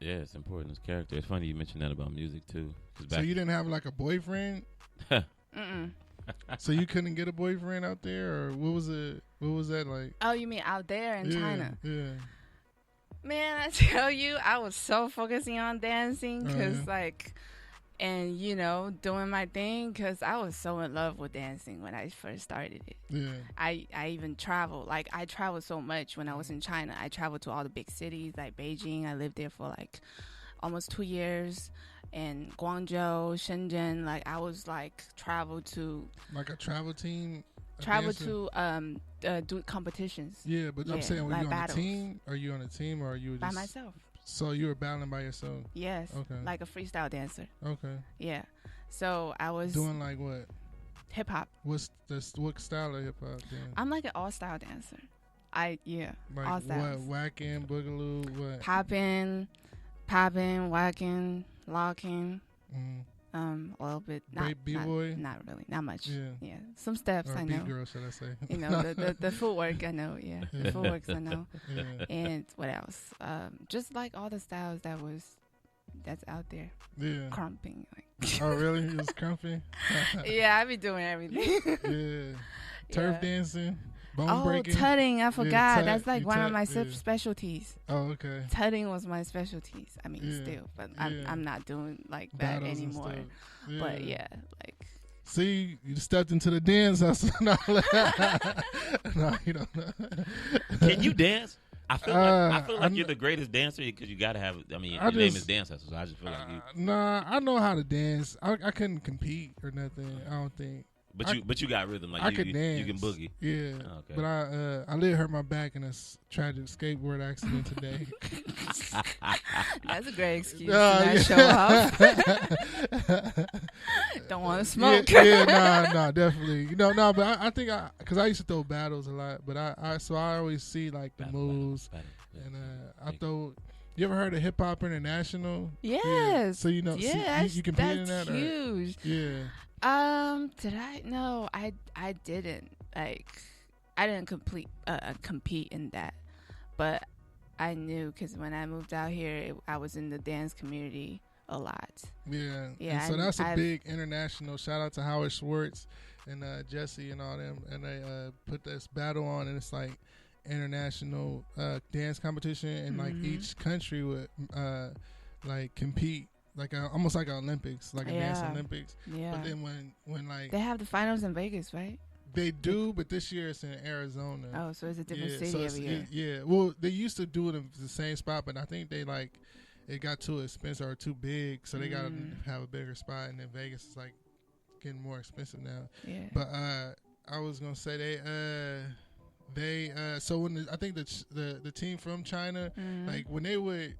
Speaker 1: Yeah, it's important. It's character. It's funny you mentioned that about music too.
Speaker 2: So you didn't have like a boyfriend?
Speaker 3: Mm-mm.
Speaker 2: So you couldn't get a boyfriend out there, or what was that like?
Speaker 3: Oh, you mean out there in China?
Speaker 2: Yeah.
Speaker 3: Man, I tell you, I was so focusing on dancing because, and, you know, doing my thing because I was so in love with dancing when I first started it.
Speaker 2: Yeah.
Speaker 3: I even traveled. Like, I traveled so much when I was in China. I traveled to all the big cities, like Beijing. I lived there for, like, almost 2 years. And Guangzhou, Shenzhen, like, I was, like, traveled to...
Speaker 2: Like a travel team?
Speaker 3: Travel to do competitions.
Speaker 2: Yeah, but I'm saying, were
Speaker 3: like
Speaker 2: you on
Speaker 3: battles.
Speaker 2: a team? Are you on a team, or are you just...
Speaker 3: By myself.
Speaker 2: So you were battling by yourself?
Speaker 3: Yes.
Speaker 2: Okay.
Speaker 3: Like a freestyle dancer.
Speaker 2: Okay.
Speaker 3: Yeah. So I was...
Speaker 2: Doing like what?
Speaker 3: Hip-hop.
Speaker 2: What style of hip-hop then?
Speaker 3: I'm like an all-style dancer.
Speaker 2: Like
Speaker 3: all styles.
Speaker 2: what? Whacking, boogaloo, what?
Speaker 3: Popping, whacking, locking. A little bit.
Speaker 2: B-boy?
Speaker 3: Not really. Not much.
Speaker 2: Yeah.
Speaker 3: Some steps
Speaker 2: or
Speaker 3: I know.
Speaker 2: B-girl, should I say.
Speaker 3: You know, the footwork I know. Yeah. The footwork I know.
Speaker 2: Yeah.
Speaker 3: And what else? Just like all the styles that's out there.
Speaker 2: Yeah.
Speaker 3: Crumping. Like.
Speaker 2: Oh, really? You was crumping?
Speaker 3: Yeah, I be doing everything.
Speaker 2: Yeah. Turf dancing? Bone breaking?
Speaker 3: Tutting. I forgot.
Speaker 2: Tut.
Speaker 3: That's like
Speaker 2: You
Speaker 3: one of
Speaker 2: tut,
Speaker 3: my
Speaker 2: yeah.
Speaker 3: specialties.
Speaker 2: Oh, okay.
Speaker 3: Tutting was my specialties. I mean,
Speaker 2: Yeah.
Speaker 3: still, but
Speaker 2: Yeah.
Speaker 3: I'm not doing like that
Speaker 2: Battles and
Speaker 3: anymore.
Speaker 2: stuff. Yeah.
Speaker 3: But yeah, like.
Speaker 2: See, you stepped into the dance. No, you don't know.
Speaker 1: Can you dance? I feel like you're the greatest dancer because you got to have. I mean, your name is Dance Hustle, so I just feel like you.
Speaker 2: Nah, I know how to dance. I couldn't compete or nothing. I don't think.
Speaker 1: But you got rhythm. Like
Speaker 2: I
Speaker 1: you
Speaker 2: could dance.
Speaker 1: You can boogie.
Speaker 2: Yeah.
Speaker 1: Oh, okay.
Speaker 2: But I did hurt my back in a tragic skateboard accident today.
Speaker 3: That's a great excuse to not show up. Don't want to smoke.
Speaker 2: Nah, definitely. You know, no, but I think because I used to throw battles a lot, but I always see like the moves,
Speaker 1: battle.
Speaker 2: and I throw. You ever heard of Hip Hop International?
Speaker 3: Yes.
Speaker 2: Yeah. So you know,
Speaker 3: yes,
Speaker 2: you compete in that?
Speaker 3: That's huge.
Speaker 2: Yeah.
Speaker 3: Did I? No, I didn't. Like, I didn't compete in that, but I knew because when I moved out here, I was in the dance community a lot.
Speaker 2: Yeah.
Speaker 3: Yeah.
Speaker 2: And so that's a big international. Shout out to Howard Schwartz and Jesse and all them, and they put this battle on, and it's like international dance competition, and like each country would like compete. Like almost like an Olympics, like a dance Olympics.
Speaker 3: Yeah.
Speaker 2: But then when like
Speaker 3: they have the finals in Vegas, right?
Speaker 2: They do, but this year it's in Arizona.
Speaker 3: Oh, so it's a different city every year.
Speaker 2: Yeah. Well, they used to do it in the same spot, but I think they like it got too expensive or too big, so they gotta have a bigger spot. And then Vegas is like getting more expensive now.
Speaker 3: Yeah.
Speaker 2: But I was gonna say they so when I think the team from China, like when they would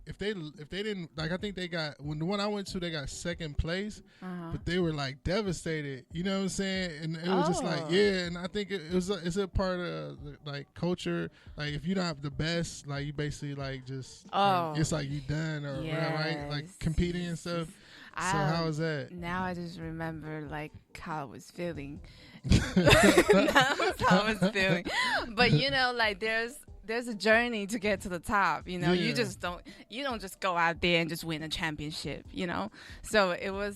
Speaker 2: if they didn't, like, I think they got, when the one I went to, they got second place, but they were like devastated, you know what I'm saying? And it was just like, yeah, and I think it's a part of like culture, like if you don't have the best, like you basically like just like, it's like you done or whatever, right? Like competing and stuff. So how was that?
Speaker 3: Now I just remember like how I was feeling. That's how I was feeling. But you know, like there's a journey to get to the top. You know, you don't just go out there and just win a championship. You know, so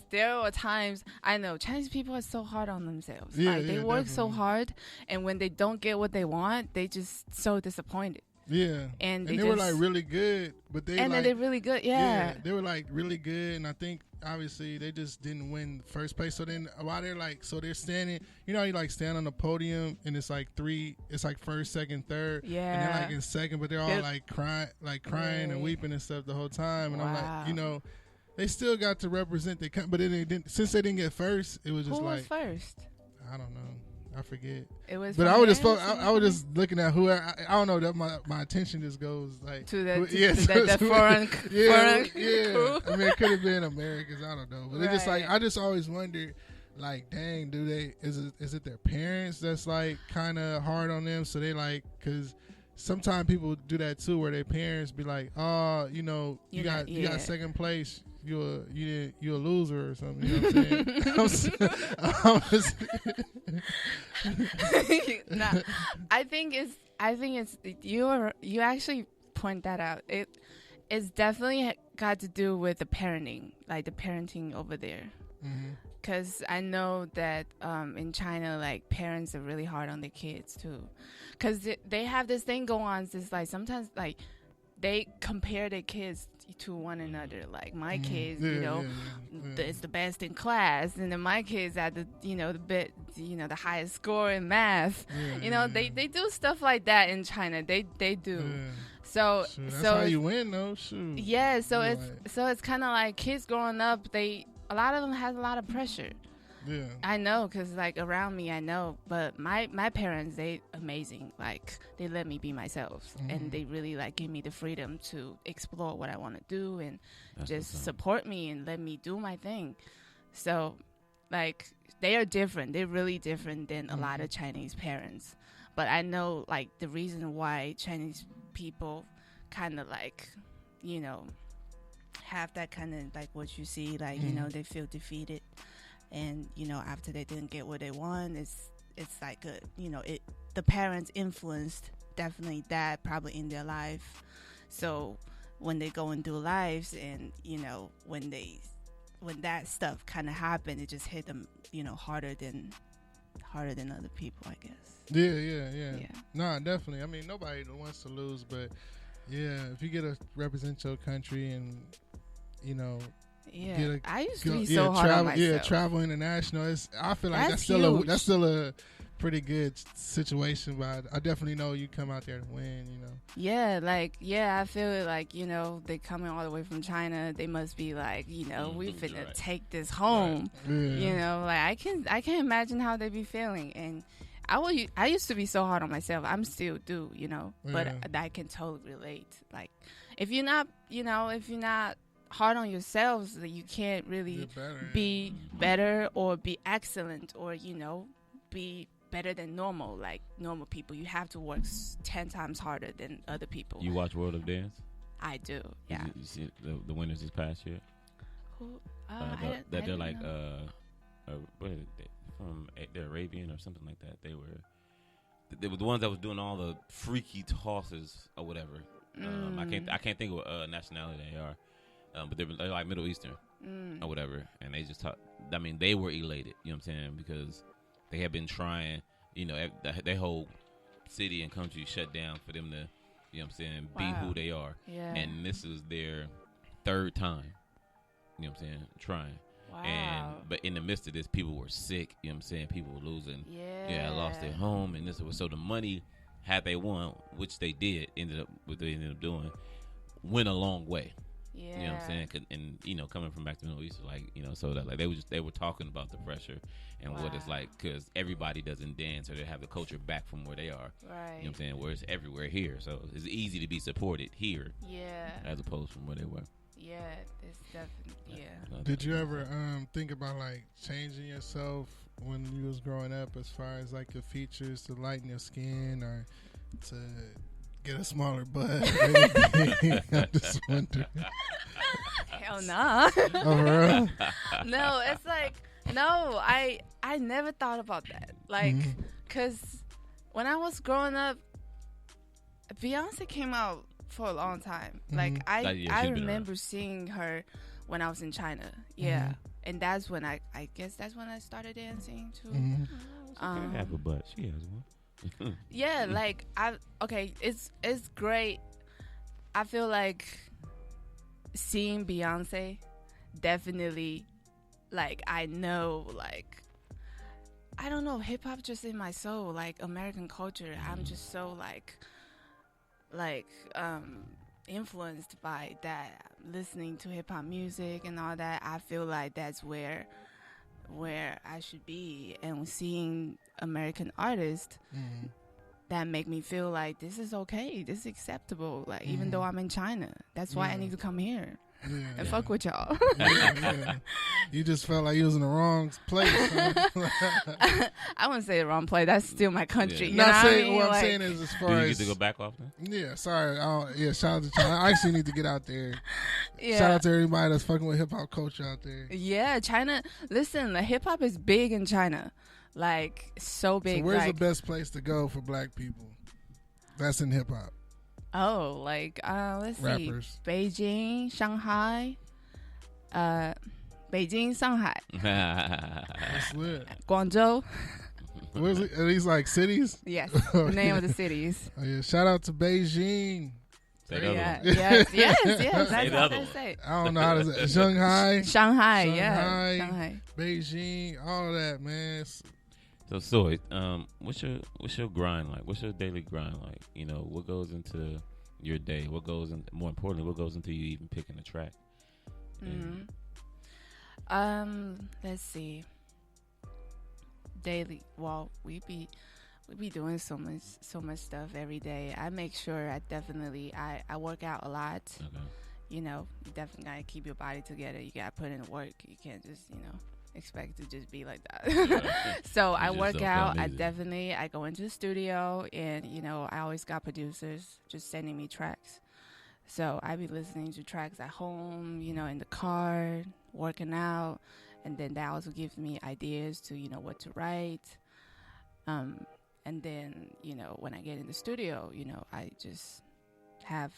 Speaker 3: there were times, I know Chinese people are so hard on themselves. Like they work so hard, and when they don't get what they want, they just so disappointed.
Speaker 2: Yeah, and they were like really good, but then they're really good. Yeah, they were like really good, and I think obviously they just didn't win first place. So then while they're like, so they're standing, you know, you like stand on the podium and it's like first, second, third, and they're like in second, but they're all like crying and weeping and stuff the whole time, and I'm like, you know, they still got to represent their country, but then they didn't. Since they didn't get first, it was just like,
Speaker 3: who was first?
Speaker 2: I don't know. I forget.
Speaker 3: It was,
Speaker 2: but I was just looking at who I don't know, that my attention just goes like
Speaker 3: to the foreign
Speaker 2: crew. I mean, it could have been Americans. I don't know, but it's just like, I just always wondered, like, dang, is it their parents that's like kind of hard on them? So they like, because sometimes people do that too, where their parents be like, oh, you know, you got second place. You're a loser or something. You know what I'm saying?
Speaker 3: Nah, I think it's you actually point that out. It's definitely got to do with the parenting, like the parenting over there. Because I know that in China, like parents are really hard on their kids too. Because they have this thing go on. It's like sometimes like they compare their kids to one another. Like my kids, it's the best in class, and then my kids at the highest score in math. They do stuff like that in China. They do. So
Speaker 2: that's how you win, though. Shoot.
Speaker 3: Yeah. So it's kind of like kids growing up. A lot of them has a lot of pressure.
Speaker 2: Yeah.
Speaker 3: I know, because like around me, I know. But my parents, they amazing. Like they let me be myself, and they really like give me the freedom to explore what I want to do, and just support me and let me do my thing. So, like they are different. They're really different than a lot of Chinese parents. But I know like the reason why Chinese people kind of like, have that kind of like what you see, like they feel defeated. And after they didn't get what they want, it's like the parents influenced definitely that probably in their life. So when they go and do lives, and when that stuff kind of happened, it just hit them harder than other people, I guess.
Speaker 2: Yeah. Nah, definitely. I mean, nobody wants to lose, but yeah, if you get to represent your country and
Speaker 3: yeah, I used to be so hard on myself.
Speaker 2: Yeah, travel international. I feel like that's still a pretty good situation, but I definitely know you come out there to win.
Speaker 3: Yeah, I feel like they coming all the way from China. They must be like we finna take this home. Right. Yeah. Like I can imagine how they be feeling, and I used to be so hard on myself. I'm still do, but I can totally relate. Like if you're not hard on yourselves, that you can't really be better or be excellent or be better than normal, like normal people. You have to work 10 times harder than other people.
Speaker 1: You watch World of Dance?
Speaker 3: I do. Yeah.
Speaker 1: You see the winners this past year?
Speaker 3: Who?
Speaker 1: They're like what is it? They're Arabian or something like that. They were the ones that was doing all the freaky tosses or whatever. I can't think of what nationality they are. But they're like Middle Eastern or whatever, and they just they were elated, you know what I'm saying, because they had been trying, their whole city and country shut down for them to, you know what I'm saying, be who they are. Yeah. And this is their third time, you know what I'm saying, trying.
Speaker 3: Wow.
Speaker 1: But in the midst of this, people were sick. You know what I'm saying? People were losing.
Speaker 3: Yeah.
Speaker 1: Lost their home, and this was so the money, had they won, which they did, what they ended up doing, went a long way.
Speaker 3: Yeah.
Speaker 1: You know what I'm saying? And coming from back to the Middle East, like, so that like they were talking about the pressure and what it's like, because everybody doesn't dance or they have the culture back from where they are.
Speaker 3: Right.
Speaker 1: You know what I'm saying? Where it's everywhere here, so it's easy to be supported here.
Speaker 3: Yeah.
Speaker 1: As opposed from where they were.
Speaker 3: Yeah, it's definitely
Speaker 2: Did you ever think about like changing yourself when you was growing up, as far as like your features, to lighten your skin or to get a smaller butt? I'm just wondering.
Speaker 3: Hell no.
Speaker 2: Oh, for real?
Speaker 3: No, it's like, no, I never thought about that. Like, because when I was growing up, Beyonce came out for a long time. Like, I remember seeing her when I was in China. Yeah. And that's when I guess that's when I started dancing too.
Speaker 1: She can't have a butt. She has one.
Speaker 3: Yeah, like, it's great. I feel like seeing Beyonce definitely, like, I know, like, I don't know, hip hop just in my soul, like American culture. I'm just so like influenced by that, listening to hip hop music and all that. I feel like that's where I should be, and seeing American artists that make me feel like this is okay, this is acceptable, like even though I'm in China, that's why I need to come here and fuck with y'all.
Speaker 2: You just felt like you was in the wrong place, huh?
Speaker 3: I wouldn't say the wrong place, that's still my country. You
Speaker 2: Not
Speaker 3: know
Speaker 2: saying
Speaker 3: what
Speaker 2: I'm
Speaker 3: I mean?
Speaker 2: saying is, as far
Speaker 1: Do you
Speaker 2: as
Speaker 1: get to go back off then?
Speaker 2: yeah, sorry, shout out to China. I actually need to get out there.
Speaker 3: Yeah.
Speaker 2: Shout out to everybody that's fucking with hip hop culture out there.
Speaker 3: Yeah, China. Listen, the hip hop is big in China, like so big.
Speaker 2: So where's
Speaker 3: like,
Speaker 2: the best place to go for black people? That's in hip hop.
Speaker 3: Oh, like let's
Speaker 2: Rappers.
Speaker 3: see, Beijing, Shanghai, Beijing, Shanghai,
Speaker 2: That's lit.
Speaker 3: Guangzhou.
Speaker 2: Where's it? Are these like cities?
Speaker 3: Yes,
Speaker 2: Oh,
Speaker 3: the name
Speaker 2: yeah.
Speaker 3: of the cities.
Speaker 2: Oh, yeah. Shout out to Beijing.
Speaker 1: Say the other
Speaker 3: Yeah,
Speaker 1: one.
Speaker 3: yes.
Speaker 1: Say
Speaker 3: That's
Speaker 1: the
Speaker 3: how
Speaker 1: other
Speaker 3: they
Speaker 1: one.
Speaker 3: say.
Speaker 2: I don't know how to say it. Shanghai,
Speaker 3: Shanghai,
Speaker 2: Shanghai.
Speaker 3: yeah, Shanghai.
Speaker 2: Beijing, all that, man.
Speaker 1: So Soi, what's your grind like? What's your daily grind like? What goes into your day? What goes in? More importantly, what goes into you even picking a track?
Speaker 3: Let's see. Daily. Well, we be doing so much stuff every day. I make sure I work out a lot.
Speaker 1: Okay.
Speaker 3: You definitely gotta keep your body together. You gotta put in work. You can't just expect to just be like that. So I work out. I go into the studio, and I always got producers just sending me tracks. So I be listening to tracks at home, in the car, working out, and then that also gives me ideas to what to write. And then when I get in the studio, I just have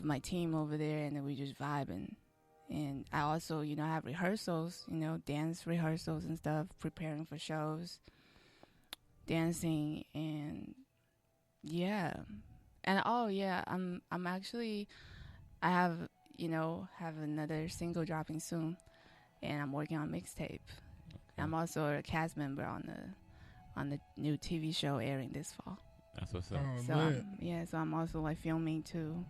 Speaker 3: my team over there, and then we just vibing. And I also, have rehearsals, dance rehearsals and stuff, preparing for shows, dancing, and yeah. And I'm actually, I have another single dropping soon, and I'm working on mixtape. Okay. I'm also a cast member on the new TV show airing this fall.
Speaker 1: That's what's up.
Speaker 2: Oh,
Speaker 3: so so I'm also like filming too,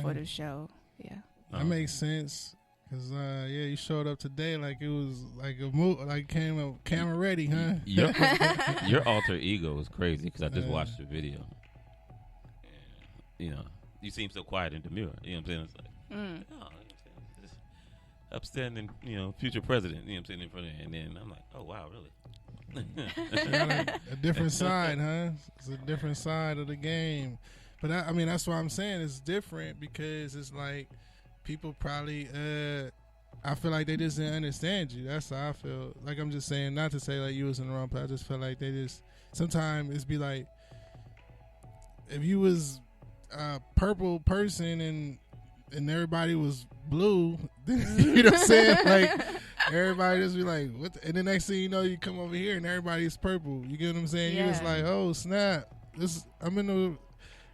Speaker 3: for the show. Yeah.
Speaker 2: That makes sense. Cause you showed up today like it was like a move, like came up camera ready, huh?
Speaker 1: Your alter ego is crazy because I just watched the video. And, you seem so quiet and demure. You know what I'm saying? It's like, this upstanding, future president. You know what I'm saying, in front of you. And then I'm like, oh wow, really?
Speaker 2: A different side, huh? It's a different side of the game. But I mean, that's why I'm saying it's different, because it's like people probably, I feel like they just didn't understand you. That's how I feel. Like, I'm just saying, not to say like you was in the wrong place. I just feel like they just, sometimes it's be like, if you was a purple person and everybody was blue, then, you know what I'm saying? Like, everybody just be like, what? And the next thing you know, you come over here and everybody's purple. You get what I'm saying?
Speaker 3: Yeah.
Speaker 2: You just like, oh snap!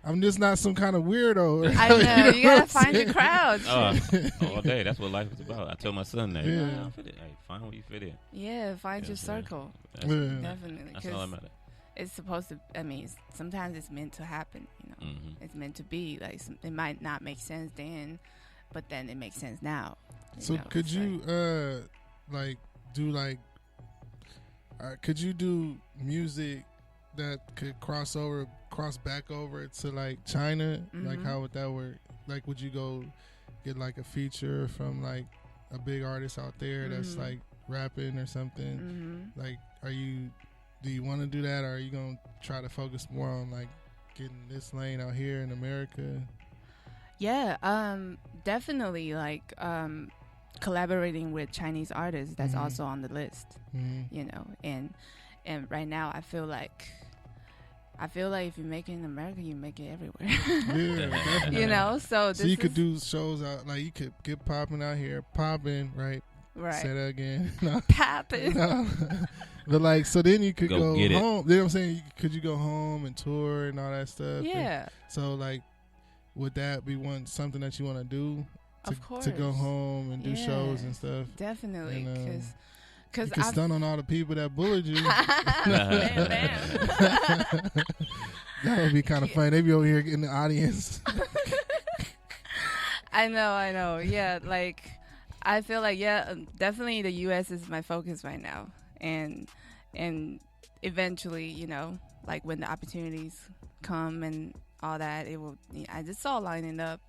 Speaker 2: I'm just not some kind of weirdo.
Speaker 3: I know. You gotta find your crowd.
Speaker 1: All day. That's what life is about. I tell my son that.
Speaker 2: Yeah.
Speaker 1: Hey, find where you fit in.
Speaker 3: Yeah, find your circle. Definitely.
Speaker 1: That's all that matters.
Speaker 3: It's supposed to. I mean, sometimes it's meant to happen. It's meant to be. Like it might not make sense then, but then it makes sense now.
Speaker 2: So could you could you do music that could cross back over to like China? Like how would that work? Like would you go get like a feature from like a big artist out there that's like rapping or something? Like do you want to do that, or are you gonna try to focus more on like getting this lane out here in America?
Speaker 3: Yeah, definitely like collaborating with Chinese artists. That's also on the list. And right now I feel like if you make it in America, you make it everywhere.
Speaker 2: Yeah,
Speaker 3: so
Speaker 2: you could do shows out, like you could get popping out here, popping, right? Say that again.
Speaker 3: Popping.
Speaker 2: No. But like, so then you could go home.
Speaker 1: Get
Speaker 2: You know what I'm saying? Could you go home and tour and all that stuff?
Speaker 3: Yeah.
Speaker 2: And so like, would that be something that you want to do?
Speaker 3: Of course.
Speaker 2: To go home and do shows and stuff.
Speaker 3: Definitely,
Speaker 2: because you can stun on all the people that bullied you. That would be kind of funny. They be over here in the audience.
Speaker 3: I know. Yeah, like I feel like definitely the U.S. is my focus right now, and eventually, like when the opportunities come and all that, it will. I just saw lining up.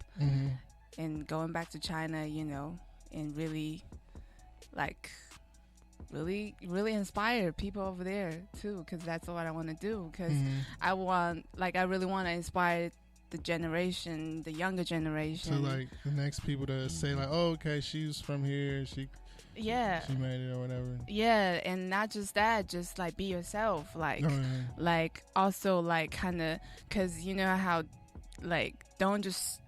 Speaker 3: And going back to China, and really inspire people over there too, because that's what I want to do. Because I really want to inspire the younger generation.
Speaker 2: So like the next people to say like, oh, okay, she's from here, she made it or whatever.
Speaker 3: Yeah, and not just that, just like be yourself, like also like kind of, because you know how like don't just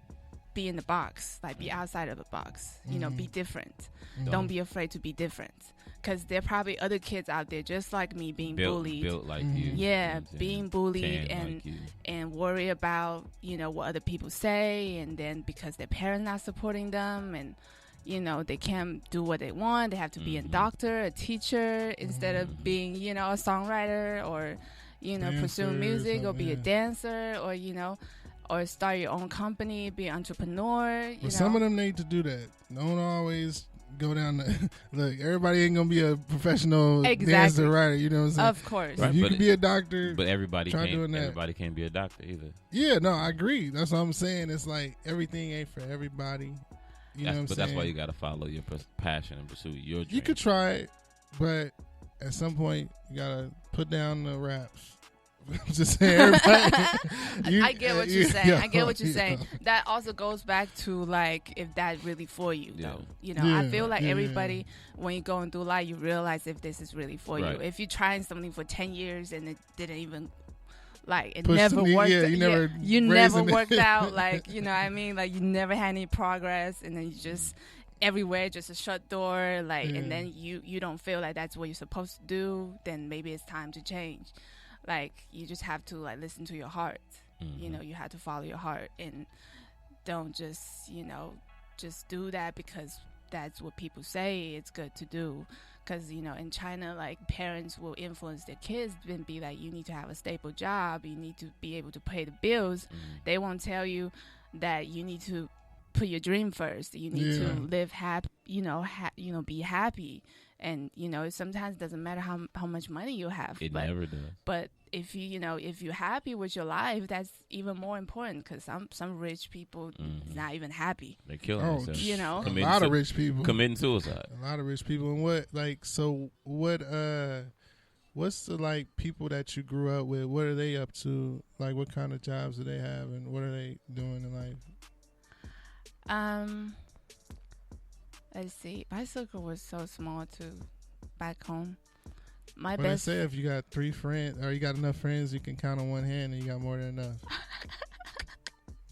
Speaker 3: be in the box, like be outside of the box, be different. Don't be afraid to be different, because there are probably other kids out there just like me being bullied,
Speaker 1: built like you.
Speaker 3: Being bullied and
Speaker 1: like
Speaker 3: and worry about what other people say, and then because their parents not supporting them, and they can't do what they want, they have to be a doctor, a teacher, instead of being a songwriter, or pursue music, or be a dancer, or start your own company, be an entrepreneur.
Speaker 2: But some of them need to do that. Don't always go down the look. Everybody ain't gonna be a professional dancer, writer. You know what I'm saying?
Speaker 3: Of course,
Speaker 2: right, you can be a doctor,
Speaker 1: but everybody can't be a doctor either.
Speaker 2: Yeah, no, I agree. That's what I'm saying. It's like everything ain't for everybody. You know what I'm saying?
Speaker 1: That's why you gotta follow your passion and pursue your dream.
Speaker 2: You could try it, but at some point you gotta put down the raps. Just saying, everybody.
Speaker 3: I get what you're saying. I get what you're saying. That also goes back to like if that's really for you, though. I feel like everybody, when you're going through life, you realize if this is really for you. If you're trying something for 10 years and it didn't even never worked. You never worked out. Like what I mean, like you never had any progress, and then you just everywhere just a shut door. And then you don't feel like that's what you're supposed to do. Then maybe it's time to change. Like you just have to listen to your heart. You have to follow your heart, and don't just just do that because that's what people say it's good to do. Because in China, like parents will influence their kids and be like, you need to have a stable job, you need to be able to pay the bills. They won't tell you that you need to put your dream first. You need to live happy. Be happy. And it sometimes doesn't matter how much money you have.
Speaker 1: It never does.
Speaker 3: But if if you're happy with your life, that's even more important. Because some rich people not even happy.
Speaker 1: They're killing themselves.
Speaker 2: A lot of rich people
Speaker 1: committing suicide.
Speaker 2: A lot of rich people. And what's the people that you grew up with? What are they up to? Like what kind of jobs do they have, and what are they doing in life?
Speaker 3: Let's see. My circle was so small too, back home.
Speaker 2: They say if you got 3 friends, or you got enough friends, you can count on one hand, and you got more than enough.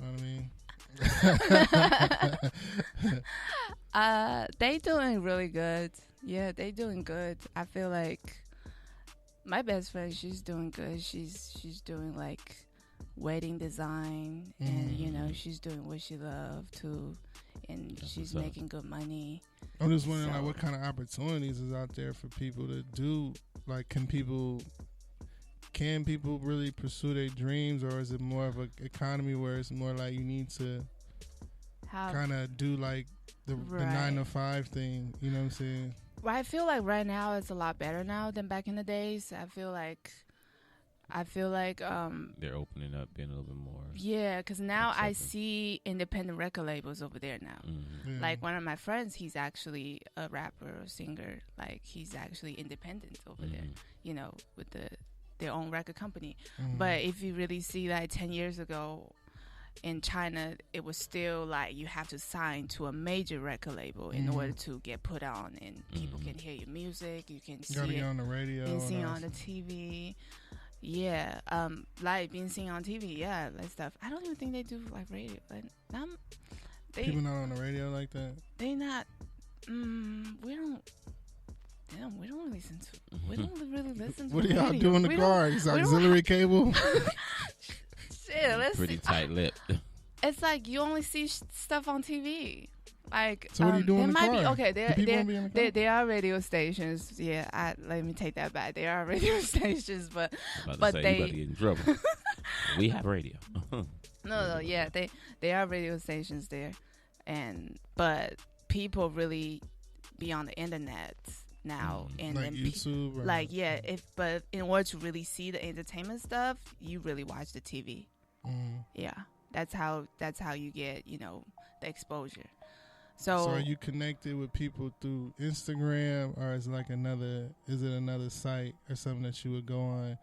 Speaker 2: Know what I mean?
Speaker 3: They doing really good. Yeah, they doing good. I feel like my best friend, she's doing good. She's doing wedding design, and you know, she's doing what she loves too, and
Speaker 1: That's
Speaker 3: she's
Speaker 1: what's up.
Speaker 3: making good money.
Speaker 2: I'm just wondering,
Speaker 3: So-
Speaker 2: like, what kind of opportunities is out there for people to do? Like, can people really pursue their dreams, or is it more of an economy where it's more like you need to
Speaker 3: How
Speaker 2: kind of do like the
Speaker 3: Right.
Speaker 2: 9 to 5 thing? You know what I'm saying?
Speaker 3: Well, I feel like right now it's a lot better now than back in the days. I feel like
Speaker 1: They're opening up, being a little bit more.
Speaker 3: yeah, because now I
Speaker 1: Accepting.
Speaker 3: see independent record labels over there now.
Speaker 1: Mm-hmm.
Speaker 2: Yeah.
Speaker 3: Like one of my friends, he's actually a rapper or singer. Like he's actually independent over there,
Speaker 1: Mm-hmm.
Speaker 3: you know, with their own record company.
Speaker 2: Mhm.
Speaker 3: But if you really see, like 10 years ago in China, it was still like you have to sign to a major record label in
Speaker 2: Mhm.
Speaker 3: order to get put on, and people
Speaker 1: Mhm.
Speaker 3: can hear your music. You can
Speaker 2: you gotta
Speaker 3: see
Speaker 2: get
Speaker 3: it,
Speaker 2: on the radio.
Speaker 3: being seen
Speaker 2: and all
Speaker 3: on the
Speaker 2: that.
Speaker 3: TV. Yeah, like being seen on TV. Yeah, that stuff. I don't even think they do like radio. Like,
Speaker 2: People not on the radio like that.
Speaker 3: they not. We don't. Damn, we don't listen to. We don't really listen to.
Speaker 2: What do y'all
Speaker 3: radio.
Speaker 2: do in the
Speaker 3: We
Speaker 2: car? Is
Speaker 3: we don't
Speaker 2: auxiliary cable?
Speaker 3: Shit, let's
Speaker 1: Pretty
Speaker 3: see.
Speaker 1: tight lipped.
Speaker 3: It's like you only see stuff on TV. Like,
Speaker 2: So what do you do
Speaker 3: there
Speaker 2: in the
Speaker 3: might
Speaker 2: car?
Speaker 3: be okay.
Speaker 2: Do people wanna be in the car?
Speaker 3: There are radio stations. Yeah, let me take that back. There are radio stations, but
Speaker 1: About
Speaker 3: But
Speaker 1: to say,
Speaker 3: they-
Speaker 1: you about to get in trouble. We have radio.
Speaker 3: no, yeah, they are radio stations there, but people really be on the internet now, and
Speaker 2: Like
Speaker 3: then
Speaker 2: YouTube? Or
Speaker 3: like yeah, but in order to really see the entertainment stuff, you really watch the TV.
Speaker 2: Mm.
Speaker 3: Yeah, that's how you get, you know, the exposure.
Speaker 2: So are you connected with people through Instagram, or is it another site or something that you would go on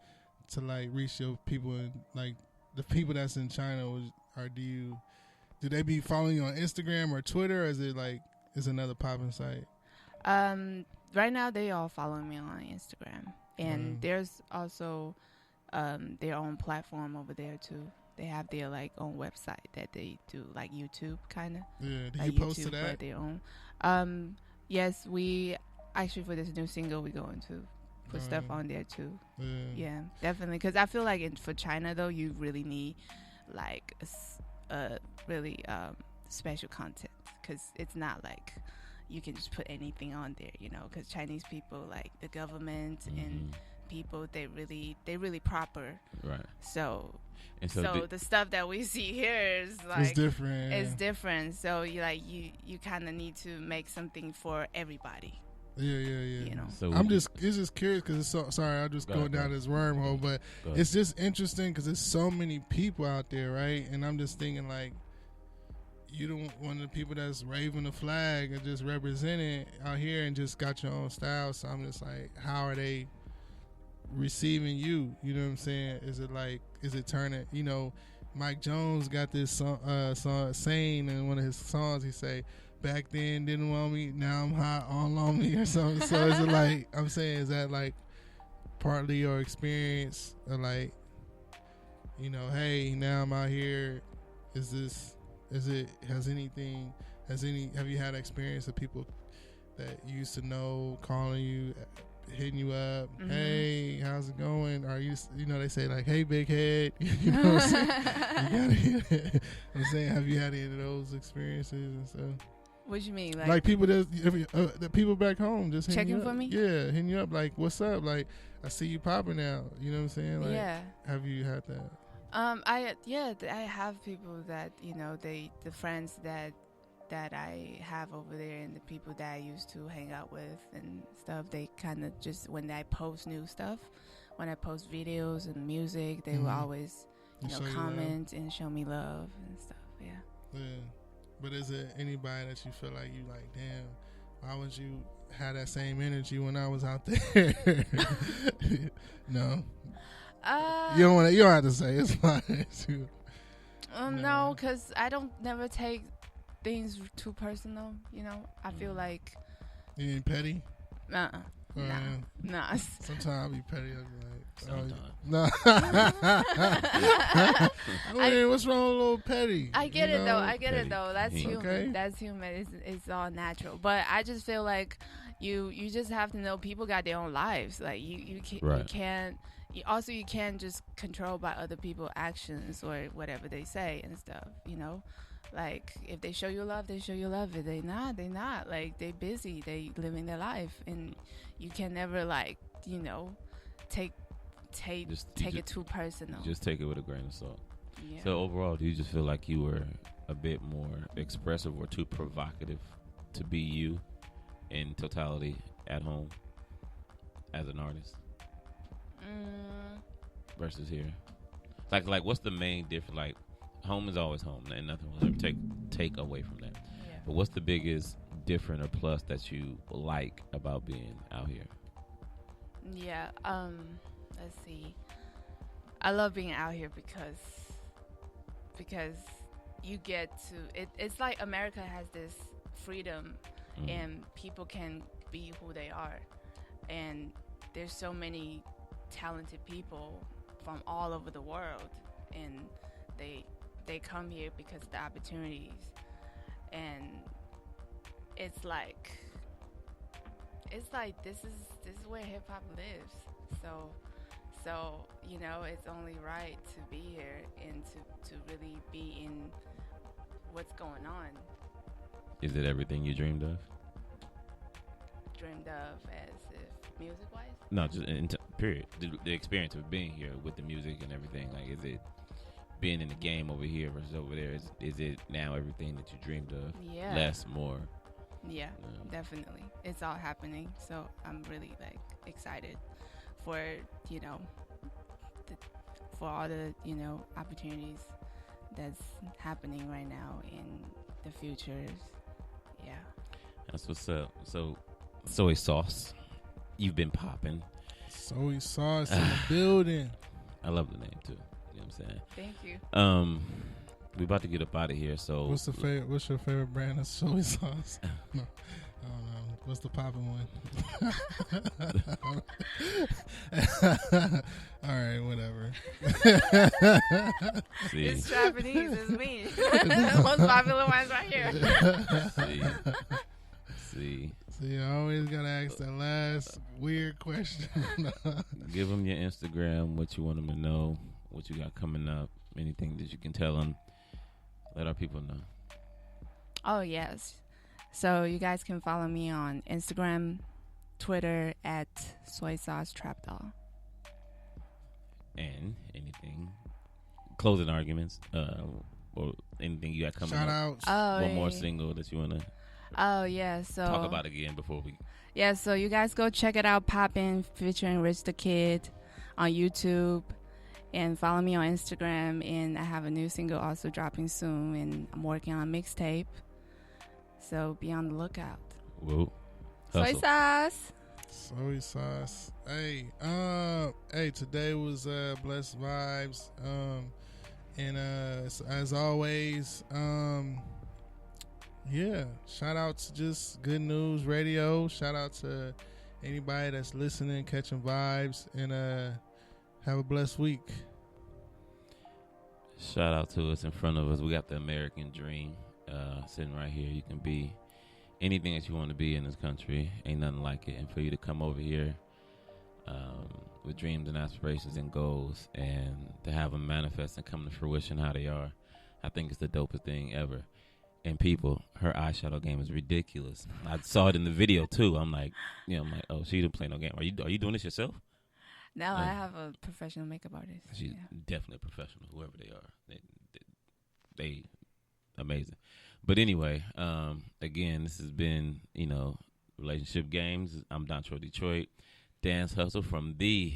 Speaker 2: to like reach your people, and like the people that's in China? Or do they be following you on Instagram or Twitter, or is it like is another popping site?
Speaker 3: Right now they all following me on Instagram, and there's also their own platform over there too. They have their like own website that they do like YouTube kind of.
Speaker 2: Yeah, do
Speaker 3: Like
Speaker 2: you post
Speaker 3: YouTube
Speaker 2: to that?
Speaker 3: for their own. Yes, we actually for this new single we're going to put stuff on there too. Yeah, definitely. Because I feel like for China though, you really need like a really special content, because it's not like you can just put anything on there, you know. Because Chinese people, like the government and people, they really proper.
Speaker 1: Right.
Speaker 3: So
Speaker 1: And so,
Speaker 3: the stuff that we see here is like
Speaker 2: It's different.
Speaker 3: it's different. So you kind of need to make something for everybody.
Speaker 2: Yeah.
Speaker 3: You know.
Speaker 1: so
Speaker 2: It's just curious because it's so sorry. I'm just going down this wormhole, but
Speaker 1: Go ahead.
Speaker 2: it's just interesting because there's so many people out there, right? And I'm just thinking like, you don't one of the people that's waving the flag and just representing out here and just got your own style. So I'm just like, how are they receiving you? You know what I'm saying? Is it turning? You know, Mike Jones got this song saying in one of his songs. He say, "Back then didn't want me, now I'm hot all on me," or something. So is it like I'm saying? Is that like partly your experience, or like, you know, hey, now I'm out here. Have you had experience of people that you used to know calling you, hitting you up, hey, how's it going? Are you know, they say like, hey, big head, you know what I'm saying? I'm saying, have you had any of those experiences and stuff?
Speaker 3: What you mean,
Speaker 2: Like people the people back home just hitting
Speaker 3: checking
Speaker 2: you up.
Speaker 3: for me?
Speaker 2: Yeah, hitting you up like, what's up? Like, I see you popping out. You know what I'm saying? Like,
Speaker 3: yeah.
Speaker 2: have you had that?
Speaker 3: I have people that, you know, the friends that I have over there, and the people that I used to hang out with and stuff. They kind of just, when I post new stuff, when I post videos and music, they will always, you know, comment and show me love and stuff. Yeah.
Speaker 2: But is there anybody that you feel like you like, damn, why would you have that same energy when I was out there? No. You don't have to say. It's fine.
Speaker 3: No, because I don't never take things too personal. You know, I feel like
Speaker 2: You ain't petty?
Speaker 3: nah.
Speaker 2: Sometimes I'll be petty. I'll be like,
Speaker 1: Sometimes.
Speaker 2: no. I mean, what's wrong with a little petty?
Speaker 3: I get it
Speaker 2: know?
Speaker 3: though. I get
Speaker 1: Petty.
Speaker 3: it though. That's
Speaker 1: Okay.
Speaker 3: human. That's human. It's all natural. But I just feel like you just have to know people got their own lives. Like you
Speaker 1: Right.
Speaker 3: can't also you can't just control by other people's actions or whatever they say and stuff, you know. Like, if they show you love, they show you love. If they not. Like, they busy, they living their life, and you can never, like, you know, take it too personal.
Speaker 1: Just take it with a grain of salt.
Speaker 3: Yeah.
Speaker 1: So overall, do you just feel like you were a bit more expressive or too provocative to be you in totality at home as an artist versus here? Like what's the main difference? Like, home is always home, and nothing will ever take away from that.
Speaker 3: Yeah.
Speaker 1: But what's the biggest difference or plus that you like about being out here?
Speaker 3: Yeah. Let's see. I love being out here because you get to. It's like America has this freedom, and people can be who they are, and there's so many talented people from all over the world, and they come here because of the opportunities, and it's like this is where hip hop lives. So you know, it's only right to be here and to really be in what's going on.
Speaker 1: Is it everything you dreamed of?
Speaker 3: Dreamed of as if music wise?
Speaker 1: No, just period. The experience of being here with the music and everything. Like, is it being in the game over here versus over there? Is it now everything that you dreamed of?
Speaker 3: Yeah.
Speaker 1: Less, more?
Speaker 3: Yeah, definitely. It's all happening. So I'm really like excited for, you know, for all the, you know, opportunities that's happening right now in the futures. Yeah.
Speaker 1: That's what's up. So, Soi Sauce, you've been popping.
Speaker 2: Soi Sauce in the building.
Speaker 1: I love the name too. You know what I'm saying?
Speaker 3: Thank you.
Speaker 1: We about to get up out of here. So,
Speaker 2: What's your favorite brand of soy sauce? No, I don't know. What's the poppin' one? All right, whatever.
Speaker 1: see,
Speaker 3: It's Japanese. It's me. Most popular ones right here.
Speaker 1: see.
Speaker 2: See, I always gotta ask that last weird question.
Speaker 1: Give them your Instagram, what you want them to know, what you got coming up, anything that you can tell them. Let our people know.
Speaker 3: Oh, yes. So you guys can follow me on Instagram, Twitter at Soi Sauce Trap Doll.
Speaker 1: And anything, closing arguments, or anything you got coming
Speaker 2: Shout
Speaker 1: up.
Speaker 2: outs.
Speaker 1: One more single that you want to talk about again before we.
Speaker 3: Yeah, so you guys go check it out, Poppin' featuring Rich the Kid on YouTube. And follow me on Instagram, and I have a new single also dropping soon, and I'm working on a mixtape. So be on the lookout.
Speaker 1: Whoa.
Speaker 3: Soy Sauce.
Speaker 2: Soy Sauce. Hey, today was blessed vibes. And as always, shout out to just Good News Radio. Shout out to anybody that's listening, catching vibes, and have a blessed week.
Speaker 1: Shout out to us in front of us. We got the American dream sitting right here. You can be anything that you want to be in this country. Ain't nothing like it. And for you to come over here with dreams and aspirations and goals, and to have them manifest and come to fruition how they are, I think it's the dopest thing ever. And people, her eyeshadow game is ridiculous. I saw it in the video too. I'm like, oh, she didn't play no game. Are you doing this yourself?
Speaker 3: No, I have a professional makeup artist.
Speaker 1: She's definitely a professional, whoever they are. They amazing. But anyway, again, this has been, Relationship Games. I'm Dontrell Detroit. Dance Hustle from the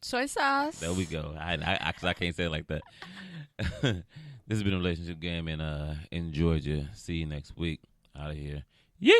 Speaker 3: Soi Sauce.
Speaker 1: There we go. I can't say it like that. This has been a Relationship Game in Georgia. See you next week. Out of here. Yeah.